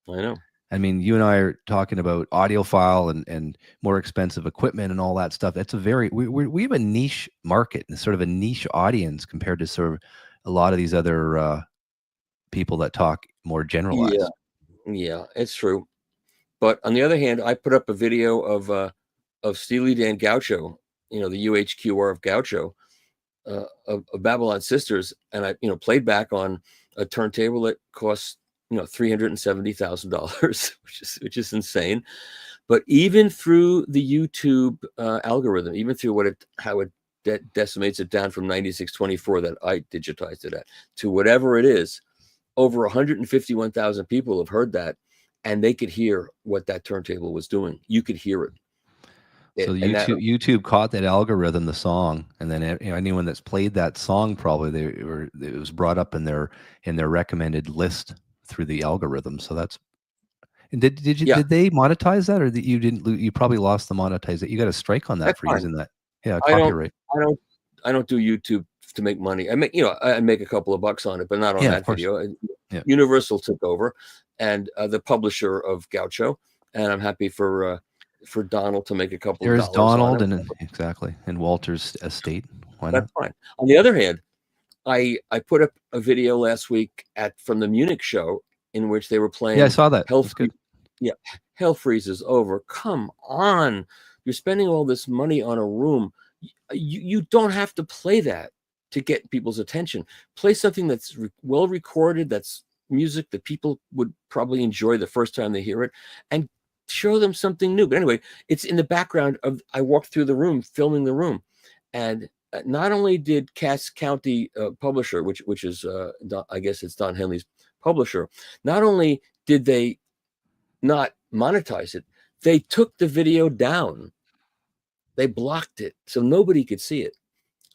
I know. I mean, you and I are talking about audiophile and more expensive equipment and all that stuff. That's we have a niche market and sort of a niche audience compared to sort of a lot of these other people that talk more generalized. Yeah, it's true. But on the other hand, I put up a video of Steely Dan Gaucho, you know, the UHQR of Gaucho, of Babylon Sisters, and I played back on a turntable that costs $370,000, which is insane. But even through the YouTube algorithm, even through how it decimates it down from 9624 that I digitized it at to whatever it is, over 151,000 people have heard that, and they could hear what that turntable was doing. You could hear it. So YouTube caught that algorithm, the song, and then anyone that's played that song, probably it was brought up in their recommended list through the algorithm. So that's. And did they monetize that, or that you didn't? You probably lost the monetization. You got a strike on that That's for fine. using that. Yeah, copyright. I don't do YouTube to make money. I make a couple of bucks on it, but not on that video. Yeah. Universal took over, and the publisher of Gaucho, and I'm happy for Donald to make a couple of dollars. There's Donald, and exactly, and Walter's estate. Why not? That's fine. On the other hand, I put up a video last week from the Munich show in which they were playing. Yeah, I saw that. Hell Freezes Over. Come on, you're spending all this money on a room. You don't have to play that to get people's attention. Play something that's well recorded, that's music that people would probably enjoy the first time they hear it, and show them something new. But anyway, it's in the background of, I walked through the room, filming the room, and not only did Cass County publisher, which is I guess it's Don Henley's publisher, not only did they not monetize it, they took the video down. They blocked it so nobody could see it.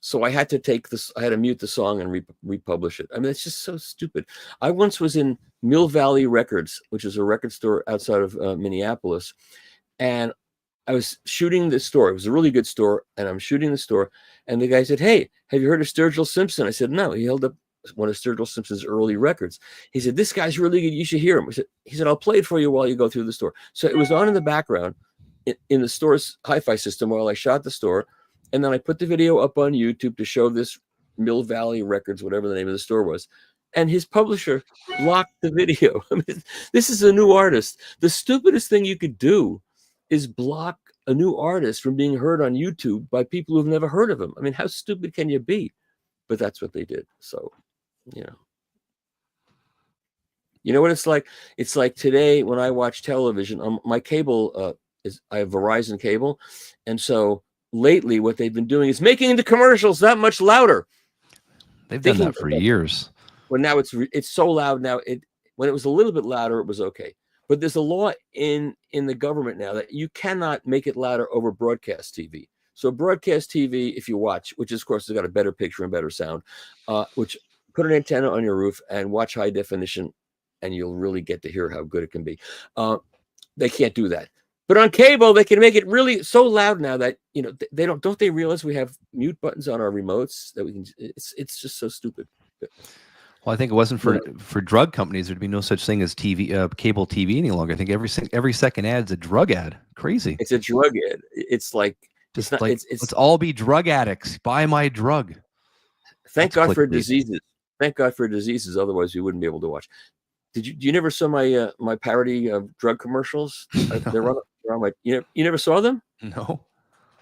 So I had to mute the song and republish it. I mean, it's just so stupid. I once was in Mill Valley Records, which is a record store outside of Minneapolis, and I was shooting the store. It was a really good store, and I'm shooting the store, and the guy said, "Hey, have you heard of Sturgill Simpson?" I said, "No." He held up one of Sturgill Simpson's early records. He said, "This guy's really good. You should hear him." He said, "I'll play it for you while you go through the store." So it was on in the background in the store's hi-fi system while I shot the store. And then I put the video up on YouTube to show this Mill Valley Records, whatever the name of the store was. And his publisher blocked the video. I mean, this is a new artist. The stupidest thing you could do is block a new artist from being heard on YouTube by people who've never heard of him. I mean, how stupid can you be? But that's what they did. So, you know what it's like? It's like today when I watch television, my cable I have Verizon cable. And so lately what they've been doing is making the commercials that much louder. They've done that for years. Well, now it's so loud now. When it was a little bit louder, it was okay. But there's a law in the government now that you cannot make it louder over broadcast TV. So broadcast TV, if you watch, which is, of course has got a better picture and better sound, which put an antenna on your roof and watch high definition, and you'll really get to hear how good it can be. They can't do that. But on cable, they can make it really so loud now that, don't they realize we have mute buttons on our remotes that we can, it's just so stupid. Well, I think it wasn't for drug companies, there'd be no such thing as cable TV any longer. I think every second ad is a drug ad. Crazy. It's a drug ad. It's like, let's all be drug addicts. Buy my drug. Thank God for diseases. Thank God for diseases. Otherwise we wouldn't be able to watch. You never saw my parody of drug commercials? No. They're on my. You never saw them? No,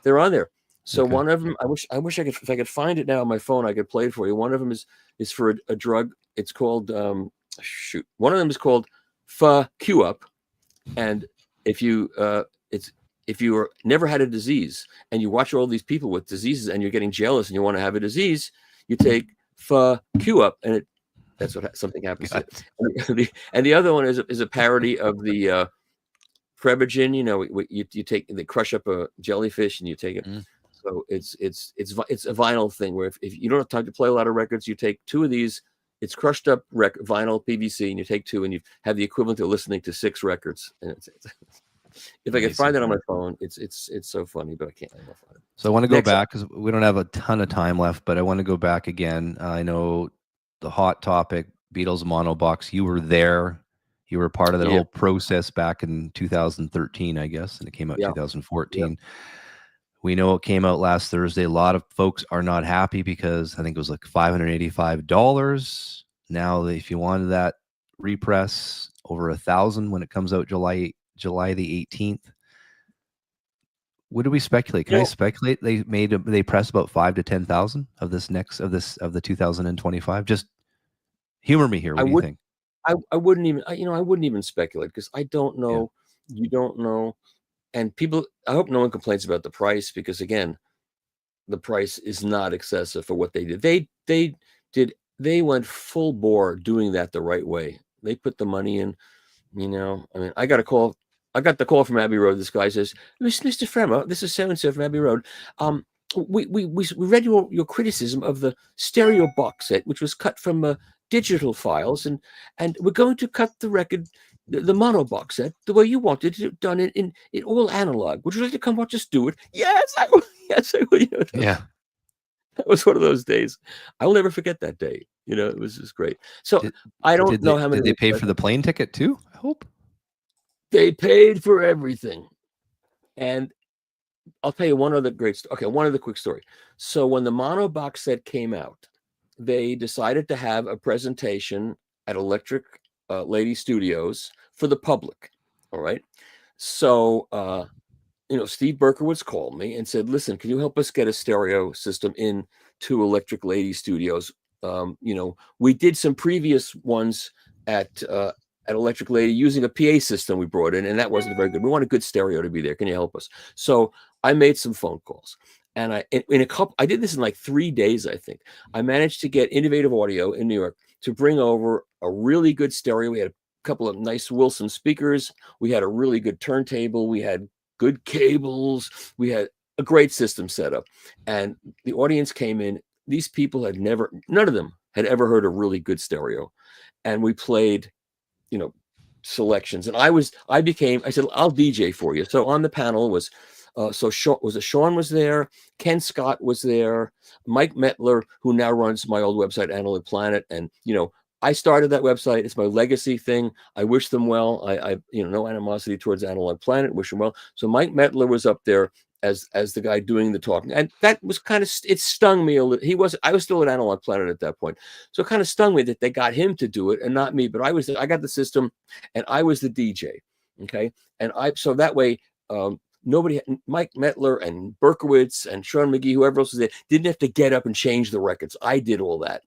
they're on there. So one of them, I wish I could, if I could find it now on my phone, I could play it for you. One of them is for a drug. It's called One of them is called Q Up, and if you never had a disease and you watch all these people with diseases and you're getting jealous and you want to have a disease, you take Q Up, and that's what something happens. And the other one is a parody of the Prevagen. You they crush up a jellyfish and you take it. So it's a vinyl thing where if you don't have time to play a lot of records, you take two of these. It's crushed up vinyl PVC, and you take two, and you have the equivalent of listening to 6 records. And if I could find it on my phone, it's so funny, but I can't. Find it. So I want to go back because we don't have a ton of time left, but I want to go back again. I know the hot topic, Beatles mono box. You were there. You were part of that whole process back in 2013, I guess, and it came out 2014. Yeah. We know it came out last Thursday. A lot of folks are not happy because I think it was like $585. Now, if you wanted that repress, over $1,000 when it comes out July the 18th. What do we speculate? Can I speculate? They press about 5,000 to 10,000 of the 2025. Just humor me here. What do you think? I wouldn't even speculate because I don't know. Yeah. You don't know. And people, I hope no one complains about the price because again, the price is not excessive for what they did. They went full bore doing that the right way. They put the money in, I mean, I got a call I got the call from Abbey Road. This guy says, Mr. Fremer, this is so-and-so from Abbey Road. We read your criticism of the stereo box set, which was cut from digital files, and we're going to cut the record, the mono box set, the way you wanted it done in all analog. Would you like to come watch us do it? Yes, I will. Yes, I will. Yeah. That was one of those days. I will never forget that day. It was just great. So I don't know how many. Did they pay for the plane ticket too? I hope. They paid for everything. And I'll tell you one other great story. Okay, one other quick story. So when the mono box set came out, they decided to have a presentation at Electric Lady Studios for the public. All right. So, Steve Berkowitz called me and said, listen, can you help us get a stereo system into Electric Lady Studios? We did some previous ones at Electric Lady using a PA system we brought in, and that wasn't very good. We want a good stereo to be there. Can you help us? So I made some phone calls, and I did this in like 3 days, I think. I managed to get Innovative Audio in New York to bring over a really good stereo. We had a couple of nice Wilson speakers. We had a really good turntable. We had good cables. We had a great system set up, and the audience came in. These people none of them had ever heard a really good stereo, and we played selections. And I said, I'll DJ for you. So on the panel was Sean was there, Ken Scott was there, Mike Metler, who now runs my old website, Analog Planet. And, I started that website. It's my legacy thing. I wish them well. I no animosity towards Analog Planet, wish them well. So Mike Metler was up there as the guy doing the talking. And that was it stung me a little. I was still at Analog Planet at that point. So it kind of stung me that they got him to do it and not me, but I got the system and I was the DJ. Okay. And so that way, nobody, Mike Metler and Berkowitz and Sean McGee, whoever else was there, didn't have to get up and change the records. I did all that.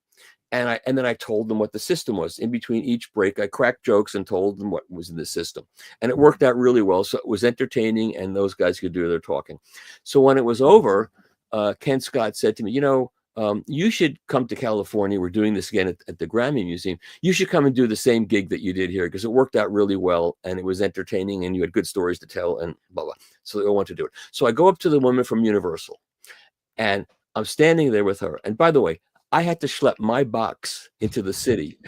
And then I told them what the system was. In between each break, I cracked jokes and told them what was in the system. And it worked out really well. So it was entertaining and those guys could do their talking. So when it was over, Ken Scott said to me, you should come to California. We're doing this again at the Grammy Museum. You should come and do the same gig that you did here because it worked out really well and it was entertaining and you had good stories to tell and blah, blah. So they all want to do it. So I go up to the woman from Universal and I'm standing there with her. And by the way, I had to schlep my box into the city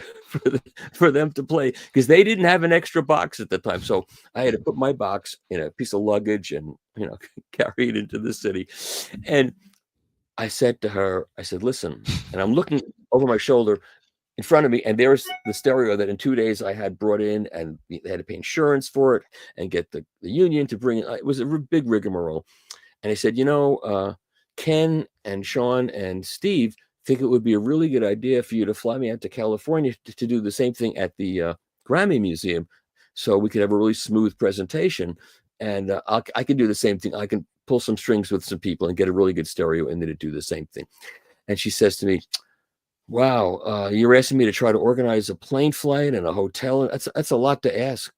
for them to play because they didn't have an extra box at the time. So I had to put my box in a piece of luggage and, carry it into the city. And I said to her, listen, and I'm looking over my shoulder in front of me, and there's the stereo that in 2 days I had brought in, and they had to pay insurance for it and get the union to bring it. It was a big rigmarole. And I said, Ken and Sean and Steve think it would be a really good idea for you to fly me out to California to do the same thing at the Grammy Museum so we could have a really smooth presentation. And I can do the same thing. I can pull some strings with some people and get a really good stereo in there to do the same thing. And she says to me, wow, you're asking me to try to organize a plane flight and a hotel. That's a lot to ask.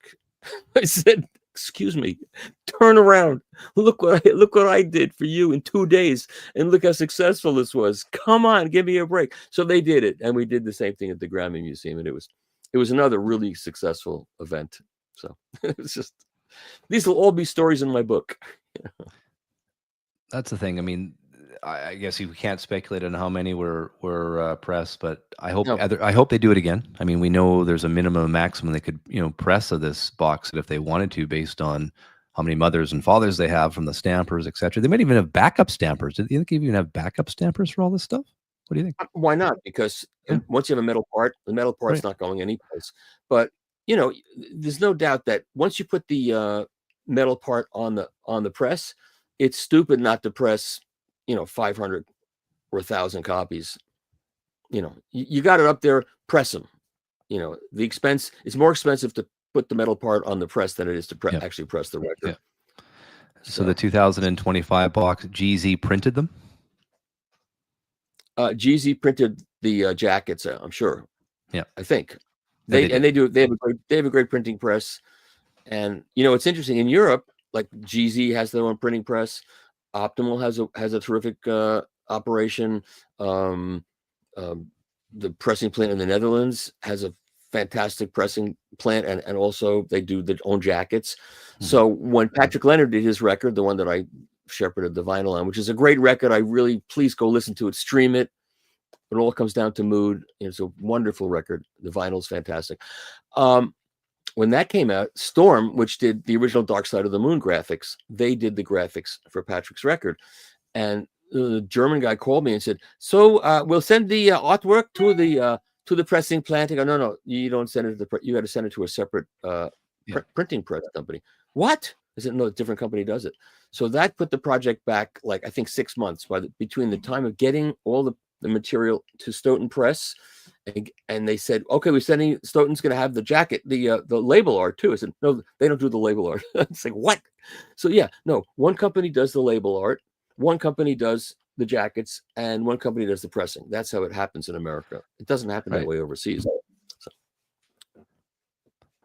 I said, excuse me, turn around. Look what I did for you in 2 days. And look how successful this was. Come on, give me a break. So they did it. And we did the same thing at the Grammy Museum. And it was another really successful event. So it's just, these will all be stories in my book. That's the thing. I mean, I guess you can't speculate on how many were pressed, but I hope they do it again. I mean, we know there's a minimum and maximum they could press of this box if they wanted to, based on how many mothers and fathers they have from the stampers, etc. They might even have backup stampers. Do you think you even have backup stampers for all this stuff? What do you think? Why not? Because once you have a metal part, the metal part's not going anyplace. But there's no doubt that once you put the metal part on the press, it's stupid not to press 500 or 1,000 copies. You got it up there, press them. The expense, it's more expensive to put the metal part on the press than it is to actually press the record. Yeah. So the 2025 box, GZ printed them? GZ printed the jackets, I'm sure. Yeah. I think. They have a great printing press. And it's interesting in Europe, like GZ has their own printing press. Optimal has a terrific operation. The pressing plant in the Netherlands has a fantastic pressing plant, and also they do their own jackets. So when Patrick Leonard did his record, the one that I shepherded the vinyl on, which is a great record, please go listen to it, stream it. It all comes down to mood. It's a wonderful record. The vinyl's fantastic. When that came out, Storm, which did the original Dark Side of the Moon graphics, they did the graphics for Patrick's record. And the German guy called me and said, "So we'll send the artwork to the pressing plant." I go, "No, you don't send it to you got to send it to a separate printing press company." What? I said, "No, a different company does it." So that put the project back, like, I think 6 months between the time of getting all the material to Stoughton Press, and they said, "Okay, we're sending, Stoughton's going to have the jacket, the label art too." I said, "No, they don't do the label art." It's like, what? So yeah, no, one company does the label art, one company does the jackets, and one company does the pressing. That's how it happens in America. It doesn't happen that way overseas.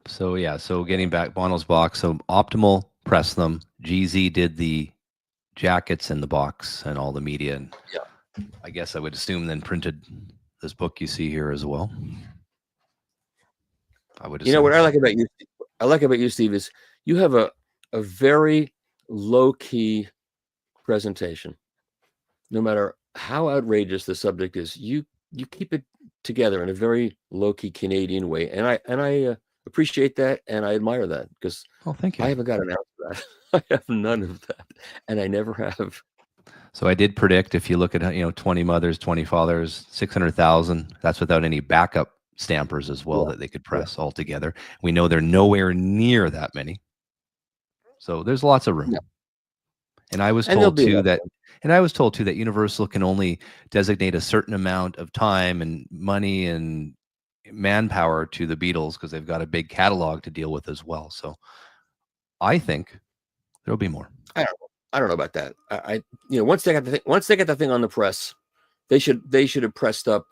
So yeah, so getting back Bono's box, so Optimal pressed them. GZ did the jackets and the box and all the media, and I guess I would assume then printed this book you see here as well. I would assume. You know what I like about you, Steve, is you have a very low-key presentation. No matter how outrageous the subject is, you keep it together in a very low-key Canadian way, and I appreciate that, and I admire that, because thank you. I haven't got an ounce of that. I have none of that, and I never have. So I did predict, if you look at 20 mothers, 20 fathers, 600,000. That's without any backup stampers as well that they could press all together. We know they're nowhere near that many, so there's lots of room. And I was told too that Universal can only designate a certain amount of time and money and manpower to the Beatles, because they've got a big catalog to deal with as well. So I think there'll be more. I don't know about that. Once they got the thing on the press, they should have pressed up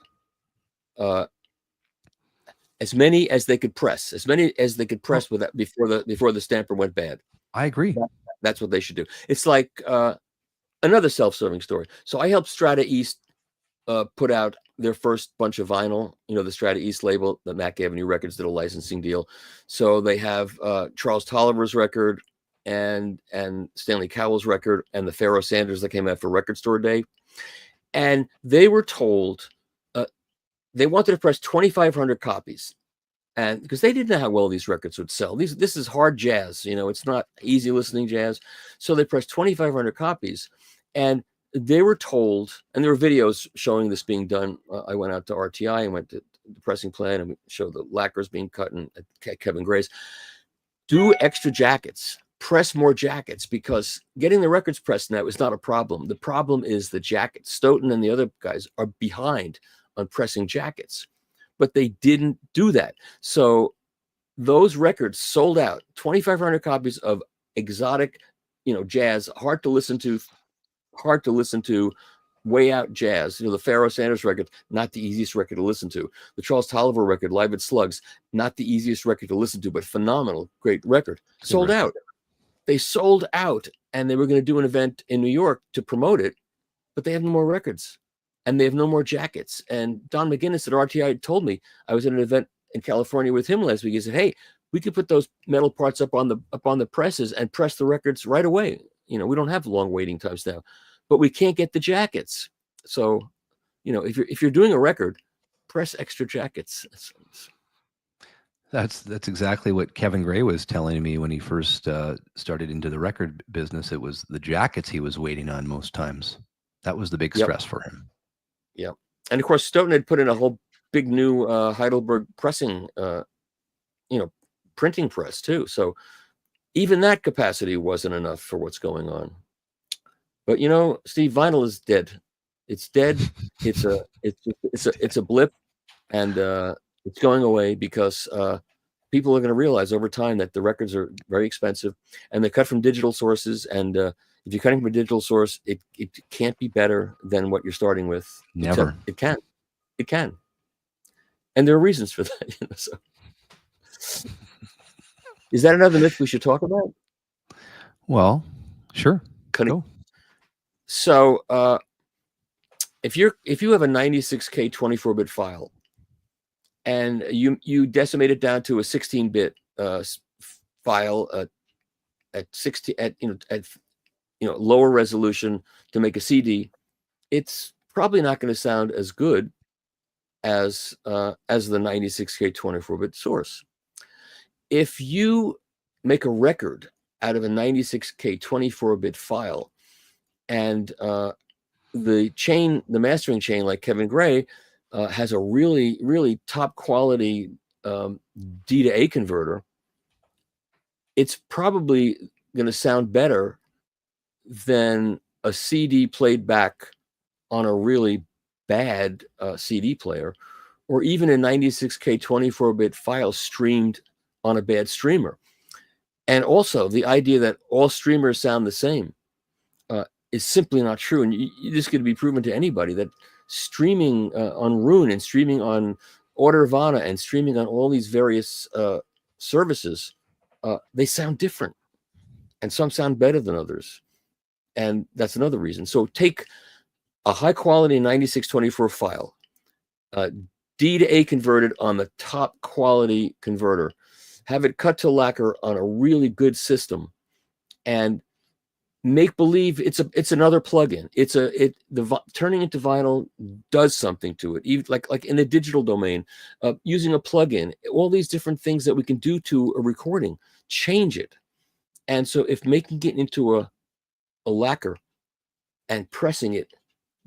as many as they could press, with that before the stamper went bad. I agree. That's what they should do. It's like another self-serving story. So I helped Strata East put out their first bunch of vinyl. The Strata East label, the Mac Avenue Records did a licensing deal. So they have Charles Tolliver's record and Stanley Cowell's record and the Pharoah Sanders that came out for Record Store Day. And they were told they wanted to press 2,500 copies. And because they didn't know how well these records would sell. This is hard jazz, it's not easy listening jazz. So they pressed 2,500 copies, and they were told, and there were videos showing this being done. I went out to RTI and went to the pressing plant, and we showed the lacquers being cut, and Kevin Gray's. Do extra jackets, press more jackets, because getting the records pressed now is not a problem. The problem is the jackets. Stoughton and the other guys are behind on pressing jackets, but they didn't do that. So those records sold out, 2,500 copies of exotic, jazz, hard to listen to, way out jazz. The Pharoah Sanders record, not the easiest record to listen to. The Charles Tolliver record, Live at Slugs, not the easiest record to listen to, but phenomenal, great record. Sold out. They sold out, and they were going to do an event in New York to promote it, but they have no more records, and they have no more jackets. And Don McGinnis at RTI told me, I was at an event in California with him last week. He said, "Hey, we could put those metal parts up on the presses and press the records right away. We don't have long waiting times now, but we can't get the jackets. So, if you're doing a record, press extra jackets." That's exactly what Kevin Gray was telling me when he first started into the record business. It was the jackets he was waiting on most times. That was the big stress for him. Yeah. And of course, Stoughton had put in a whole big new Heidelberg pressing, printing press too. So even that capacity wasn't enough for what's going on. But Steve, vinyl is dead. It's dead. It's a blip, and it's going away, because people are going to realize over time that the records are very expensive, and they cut from digital sources. And if you're cutting from a digital source, it can't be better than what you're starting with. Never. It can. And there are reasons for that. So. Is that another myth we should talk about? Well, sure. Go. So if you have a 96K 24-bit file, and you decimate it down to a 16-bit file at 16 at lower resolution to make a CD, it's probably not going to sound as good as the 96K 24-bit source. If you make a record out of a 96K 24-bit file, and the mastering chain, like Kevin Gray, has a really, really top quality D to A converter, it's probably going to sound better than a CD played back on a really bad CD player, or even a 96K 24-bit file streamed on a bad streamer. And also, the idea that all streamers sound the same is simply not true. And this could be proven to anybody that streaming on Rune and streaming on Audiophile and streaming on all these various services, they sound different. And some sound better than others. And that's another reason. So take a high quality 9624 file, D to A converted on the top quality converter, have it cut to lacquer on a really good system, and make believe it's another plugin. Turning into vinyl does something to it. Even like in the digital domain, using a plugin, all these different things that we can do to a recording, change it. And so if making it into a lacquer and pressing it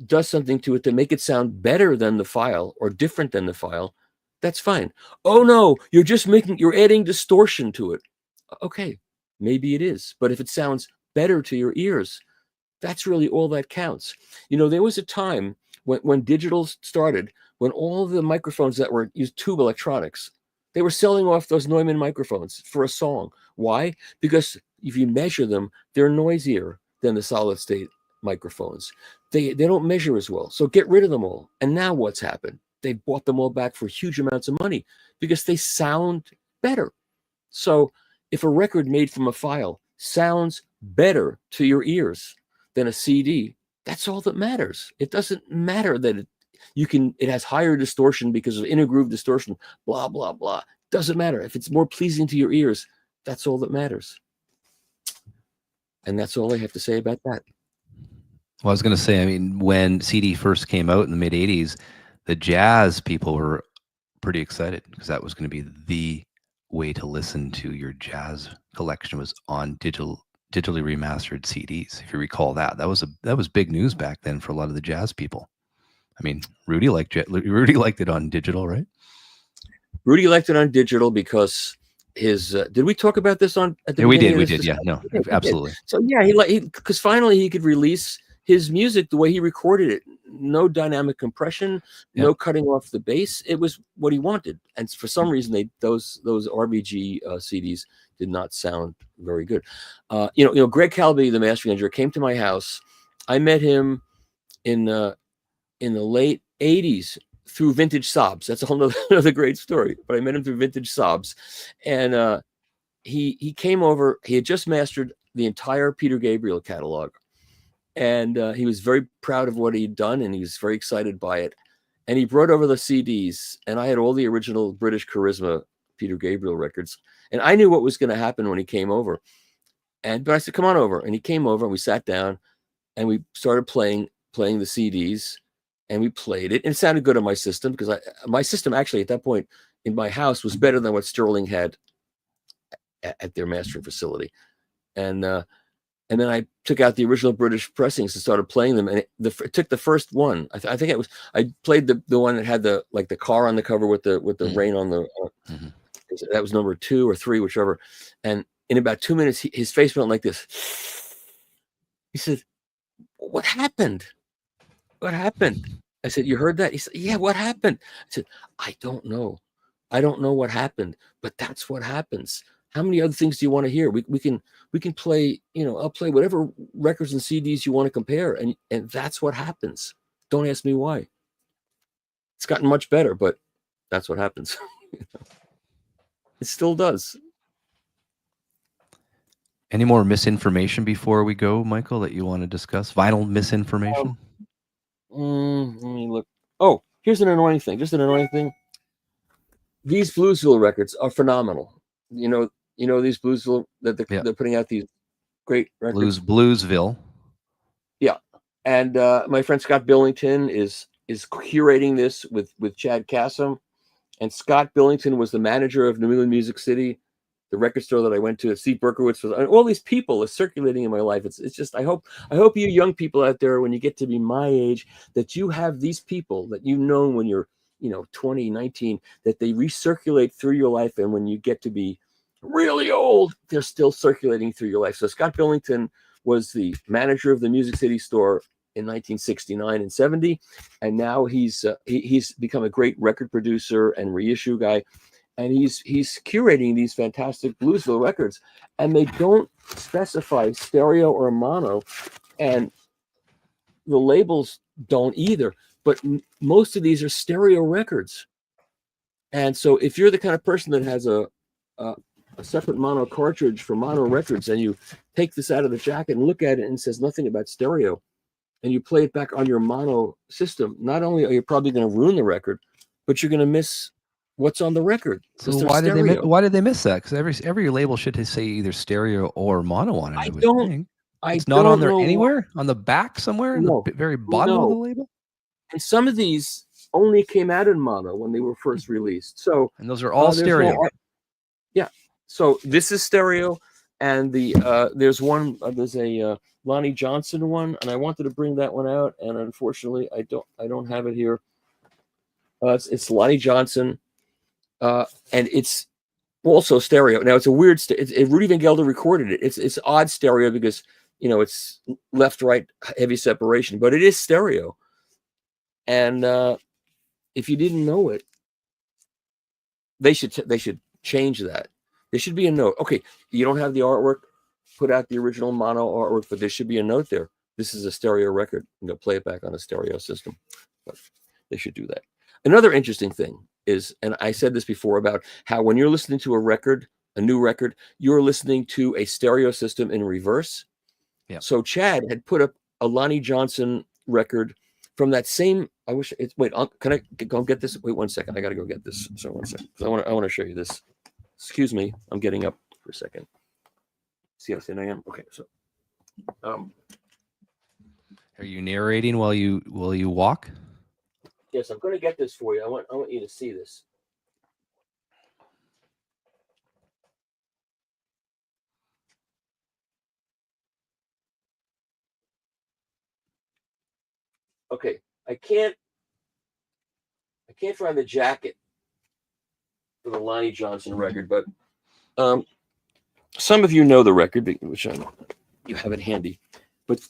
does something to it to make it sound better than the file or different than the file, that's fine. Oh no, you're adding distortion to it. Okay, maybe it is. But if it sounds better to your ears, that's really all that counts. There was a time when digital started, when all the microphones that were used tube electronics, they were selling off those Neumann microphones for a song. Why? Because if you measure them, they're noisier than the solid state microphones. They don't measure as well. So get rid of them all. And now what's happened? They bought them all back for huge amounts of money because they sound better. So if a record made from a file sounds better to your ears than a CD, that's all that matters. It doesn't matter that it has higher distortion because of intergroove distortion, blah, blah, blah. Doesn't matter. If it's more pleasing to your ears, that's all that matters. And that's all I have to say about that. Well, I was going to say, I mean, when CD first came out in the mid 80s, the jazz people were pretty excited because that was going to be the way to listen to your jazz collection, was on digitally remastered CDs. If you recall that was big news back then for a lot of the jazz people. I mean, Rudy liked it on digital, right? Rudy liked it on digital because his did we talk about this on at the beginning? We did. Yeah, no, absolutely. So yeah, because finally he could release his music the way he recorded it. No dynamic compression, no cutting off the bass. It was what he wanted. And for some reason, those RBG CDs did not sound very good. Greg Calby, the mastering engineer, came to my house. I met him in the late 80s through Vintage Sobs. That's a whole another great story. But I met him through Vintage Sobs. And he came over. He had just mastered the entire Peter Gabriel catalog. And he was very proud of what he'd done, and he was very excited by it. And he brought over the CDs, and I had all the original British Charisma Peter Gabriel records. And I knew what was going to happen when he came over. But I said, come on over. And he came over, and we sat down, and we started playing the CDs, and we played it. And it sounded good on my system, because my system actually at that point in my house was better than what Sterling had at their mastering facility. And then I took out the original British pressings and started playing them. And it took the first one. I think I played the one that had the car on the cover with the rain on the. That was number 2 or 3, whichever. And in about 2 minutes, his face went like this. He said, "What happened? What happened?" I said, "You heard that?" He said, "Yeah, what happened?" I said, "I don't know. I don't know what happened, but that's what happens. How many other things do you want to hear? We can play, I'll play whatever records and CDs you want to compare. And that's what happens. Don't ask me why. It's gotten much better, but that's what happens. It still does." Any more misinformation before we go, Michael, that you want to discuss? Vinyl misinformation? Let me look. Oh, here's an annoying thing. Just an annoying thing. these Bluesville records are phenomenal. You know these Bluesville that they're putting out these great records. Bluesville. Yeah, and my friend Scott Billington is curating this with Chad Kassam, and Scott Billington was the manager of New England Music City, the record store that I went to. Steve Berkowitz was, all these people are circulating in my life. It's just I hope you young people out there, when you get to be my age, that you have these people that you've known when you're 20, 19, that they recirculate through your life, and when you get to be really old, they're still circulating through your life. So Scott Billington was the manager of the Music City store in 1969 and 70, and now he's become a great record producer and reissue guy, and he's curating these fantastic Bluesville records, and they don't specify stereo or mono, and the labels don't either, but most of these are stereo records. And so if you're the kind of person that has a separate mono cartridge for mono records, and you take this out of the jacket and look at it and it says nothing about stereo, and you play it back on your mono system, not only are you probably going to ruin the record, but you're going to miss what's on the record. So why did they miss that? Because every label should say either stereo or mono on it. I would think. It's not on there anywhere? On the back somewhere? No, in the very bottom of the label? And some of these only came out in mono when they were first released. So, and those are all stereo. Yeah. So this is stereo, and there's a Lonnie Johnson one, and I wanted to bring that one out, and unfortunately I don't have it here. It's Lonnie Johnson, and it's also stereo. Now it's a weird. Rudy Van Gelder recorded it. It's odd stereo because it's left right heavy separation, but it is stereo. And if you didn't know it, they should change that. There should be a note. Okay, you don't have the artwork, put out the original mono artwork, but there should be a note there. This is a stereo record. Play it back on a stereo system. But they should do that. Another interesting thing is, and I said this before, about how when you're listening to a new record, you're listening to a stereo system in reverse. Yeah. So Chad had put up a Lonnie Johnson record from that same. Can I go get this? Wait 1 second. I got to go get this. So 1 second. I want to show you this. Excuse me. I'm getting up for a second. See how thin I am? Okay. So, are you narrating while you walk? Yes, I'm going to get this for you. I want you to see this. Okay, I can't find the jacket for the Lonnie Johnson record, but some of you know the record, which you have it handy. But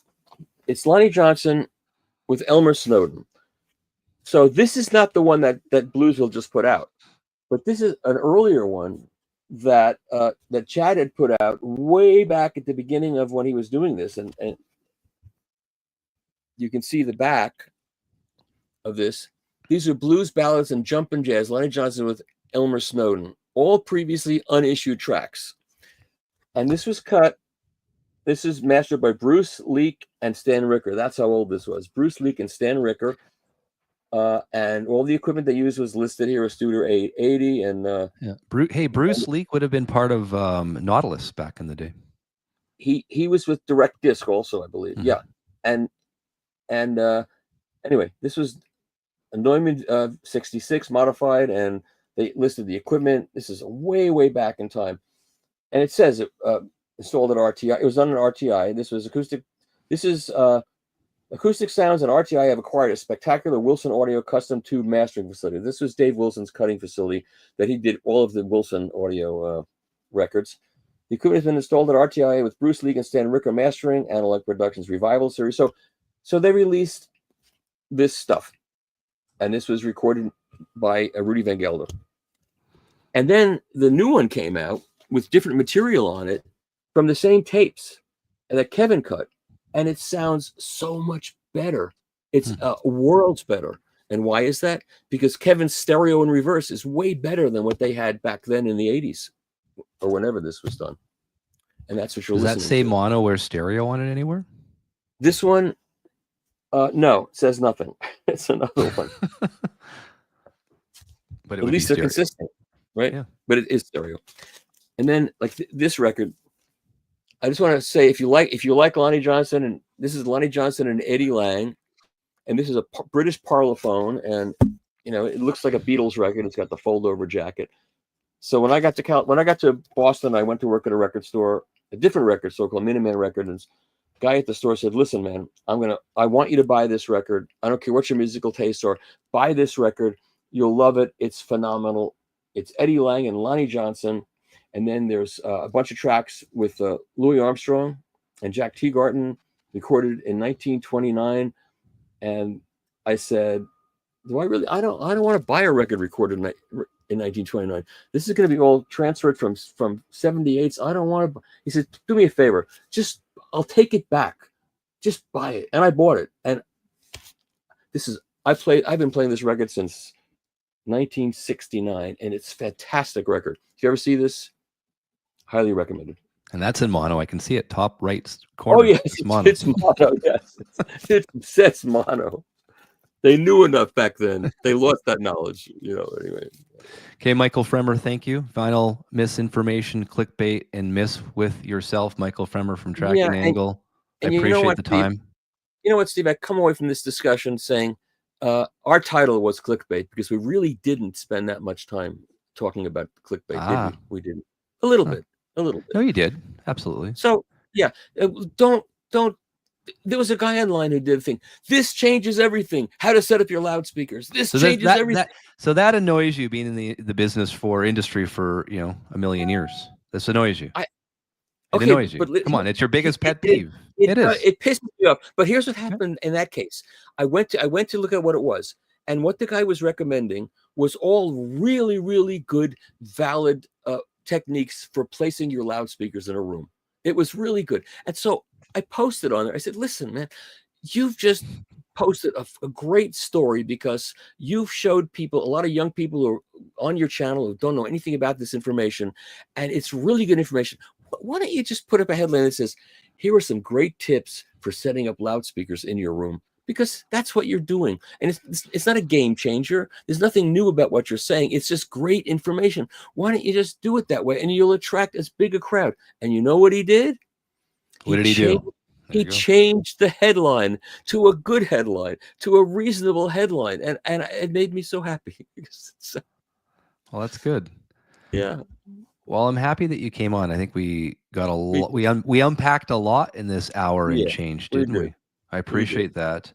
it's Lonnie Johnson with Elmer Snowden. So this is not the one that Bluesville just put out, but this is an earlier one that Chad had put out way back at the beginning of when he was doing this, and you can see the back of this. These are blues ballads and jumpin' jazz, Lonnie Johnson with Elmer Snowden, all previously unissued tracks. And this was cut. This is mastered by Bruce Leak and Stan Ricker. That's how old this was. Bruce Leak and Stan Ricker. And all the equipment they used was listed here: a Studer 880 and Bruce Leak would have been part of Nautilus back in the day. He was with Direct Disc also, I believe. Mm-hmm. Yeah, and anyway, this was a Neumann 66 modified, and they listed the equipment. This is way back in time, and it says it installed at RTI. It was on an RTI. This was acoustic. This is Acoustic Sounds and RTI have acquired a spectacular Wilson Audio custom tube mastering facility. This was Dave Wilson's cutting facility that he did all of the Wilson Audio records. The equipment has been installed at RTI with Bruce Leak and Stan Ricker mastering, Analog Productions Revival series. So they released this stuff, and this was recorded by Rudy Van Gelder. And then the new one came out with different material on it from the same tapes that Kevin cut. And it sounds so much better. It's worlds better. And why is that? Because Kevin's stereo in reverse is way better than what they had back then in the 80s or whenever this was done. And that's what you're listening to. Does that say mono or stereo on it anywhere? This one, no, it says nothing. It's another one. But at least they're consistent. right? Yeah. But it is stereo. And then like this record, I just want to say, if you like Lonnie Johnson, and this is Lonnie Johnson and Eddie Lang, and this is a British parlophone, and it looks like a Beatles record. It's got the fold over jacket. So when I got to Boston, I went to work at a record store, a different record store called Minuteman Records. And the guy at the store said, "Listen, man, I want you to buy this record. I don't care what your musical tastes are. Buy this record. You'll love it. It's phenomenal. It's Eddie Lang and Lonnie Johnson." And then there's a bunch of tracks with Louis Armstrong and Jack Teagarden, recorded in 1929. And I said, "Do I really? I don't want to buy a record recorded in 1929. This is going to be all transferred from 78s. I don't want to." He said, "Do me a favor. I'll take it back. Just buy it." And I bought it. And I've been playing this record since 1969, and it's a fantastic record. If you ever see this, highly recommended. And that's in mono. I can see it top right corner. Oh yes, it's mono. Yes, it says mono. They knew enough back then. They lost that knowledge, anyway. Okay, Michael Fremer, thank you. Final misinformation, clickbait, and miss with yourself, Michael Fremer from Tracking Angle. I appreciate the time. Steve, you know what, Steve? I come away from this discussion saying our title was clickbait because we really didn't spend that much time talking about clickbait, did we? We didn't. A little bit. No, you did. Absolutely. So, yeah, don't. There was a guy online who did a thing. This changes everything. How to set up your loudspeakers. This changes everything. So that annoys you, being in the business industry for a million years. This annoys you. It annoys you. But come on, it's your biggest pet peeve. It is. It pisses me off. But here's what happened in that case. I went to look at what it was, and what the guy was recommending was all really, really good, valid techniques for placing your loudspeakers in a room. It was really good. And so I posted on there. I said, "Listen, man, you've just posted a great story because you've showed people, a lot of young people who are on your channel who don't know anything about this information, and it's really good information. Why don't you just put up a headline that says, 'Here are some great tips for setting up loudspeakers in your room,'" because that's what you're doing. And it's not a game changer. There's nothing new about what you're saying. It's just great information. Why don't you just do it that way, and you'll attract as big a crowd? And you know what he did? What did he do? He changed the headline to a good headline, to a reasonable headline, and it made me so happy. Well, that's good. Yeah. Well, I'm happy that you came on. I think we got a lot. We unpacked a lot in this hour and change, didn't we? I appreciate that.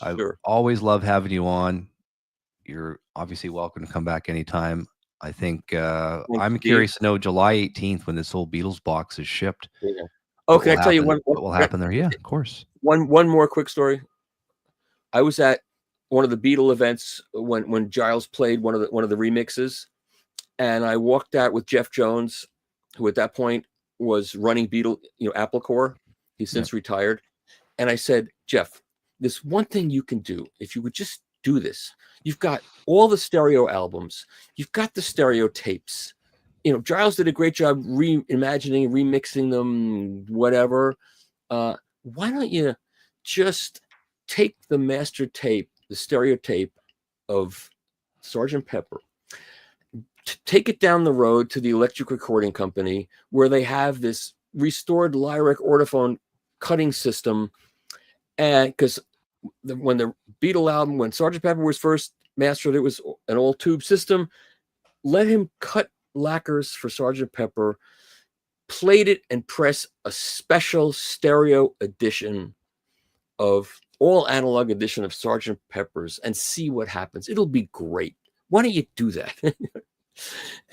Sure. I always love having you on. You're obviously welcome to come back anytime. I think I'm curious to know July 18th when this whole Beatles box is shipped. Yeah. Oh, can I tell you what will happen there? Yeah, of course. One more quick story. I was at one of the Beatle events when Giles played one of the remixes, and I walked out with Jeff Jones, who at that point was running Beatle, Apple Corps. He's since retired. And I said, "Jeff, there's one thing you can do. If you would just do this, you've got all the stereo albums, you've got the stereo tapes. Giles did a great job reimagining, remixing them, whatever. Why don't you just take the master tape, the stereo tape of Sgt. Pepper, take it down the road to the Electric Recording Company where they have this restored Lyric Audiophone cutting system. And because when the Beatle album, when Sgt. Pepper was first mastered, it was an all tube system. Let him cut lacquers for Sgt. Pepper, plate it, and press a special stereo edition of all analog edition of Sgt. Pepper's, and see what happens. It'll be great. Why don't you do that?" And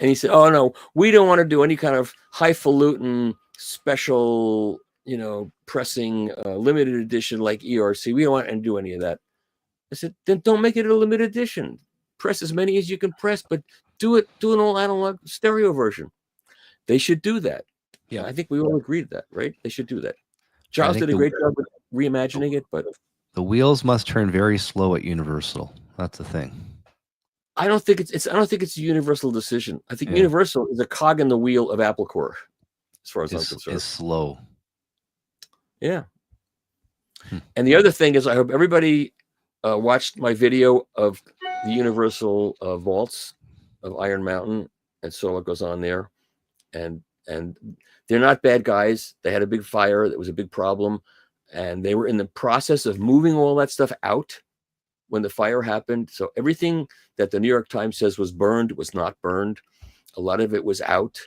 he said, "Oh no, we don't want to do any kind of highfalutin special, pressing limited edition like ERC. We don't want to do any of that." I said, "Then don't make it a limited edition. Press as many as you can press, but do an all analog stereo version." They should do that. Yeah, I think we all agreed that, right? They should do that. Giles did a great job with reimagining it, but the wheels must turn very slow at Universal. That's the thing. I don't think it's a universal decision. I think Universal is a cog in the wheel of Apple Corps, as far as I'm concerned. It's slow. Yeah. And the other thing is, I hope everybody watched my video of the Universal vaults of Iron Mountain and saw what goes on there. And they're not bad guys. They had a big fire. That was a big problem. And they were in the process of moving all that stuff out when the fire happened. So everything that the New York Times says was burned was not burned. A lot of it was out.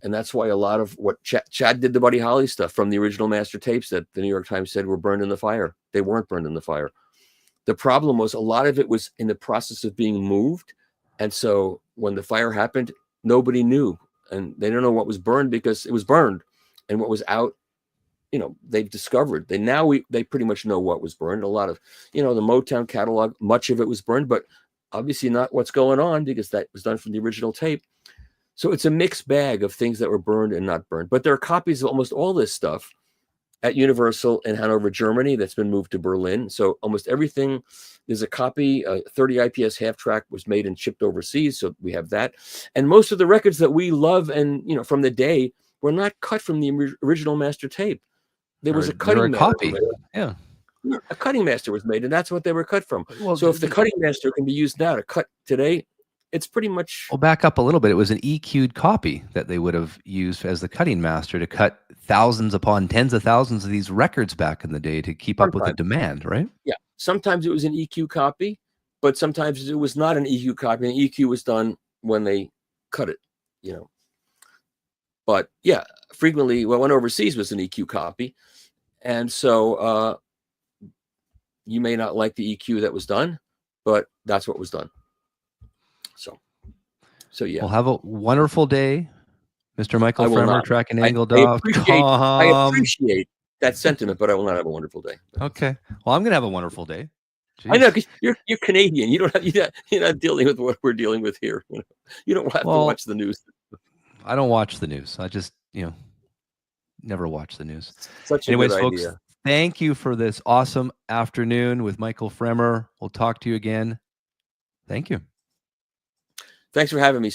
And that's why a lot of what Chad did, the Buddy Holly stuff from the original master tapes that the New York Times said were burned in the fire. They weren't burned in the fire. The problem was a lot of it was in the process of being moved. And so when the fire happened, nobody knew. And they don't know what was burned because it was burned. And what was out, you know, they've discovered. They pretty much know what was burned. A lot of, you know, the Motown catalog, much of it was burned, but obviously not what's going on because that was done from the original tape. So it's a mixed bag of things that were burned and not burned. But there are copies of almost all this stuff at Universal in Hanover, Germany, that's been moved to Berlin. So almost everything, there's a copy, 30 IPS half track was made and shipped overseas. So we have that. And most of the records that we love and, you know, from the day were not cut from the original master tape. There was a cutting copy. Yeah. A cutting master was made, and that's what they were cut from. Well, so if the cutting master can be used now to cut today, it's pretty much... Well, back up a little bit. It was an EQ'd copy that they would have used as the cutting master to cut thousands upon tens of thousands of these records back in the day to keep up with the demand, right? Yeah. Sometimes it was an EQ copy, but sometimes it was not an EQ copy. And EQ was done when they cut it, you know. But yeah, frequently what went overseas was an EQ copy. And so you may not like the EQ that was done, but that's what was done. So yeah. Well, have a wonderful day, Mr. Michael Fremer, trackandangle.com. I appreciate that sentiment, but I will not have a wonderful day. Okay. Well, I'm going to have a wonderful day. Jeez. I know, because you're Canadian. You don't have you're not dealing with what we're dealing with here. You know, you don't have to watch the news. I don't watch the news. I just, you know, never watch the news. Anyways, folks, thank you for this awesome afternoon with Michael Fremer. We'll talk to you again. Thank you. Thanks for having me.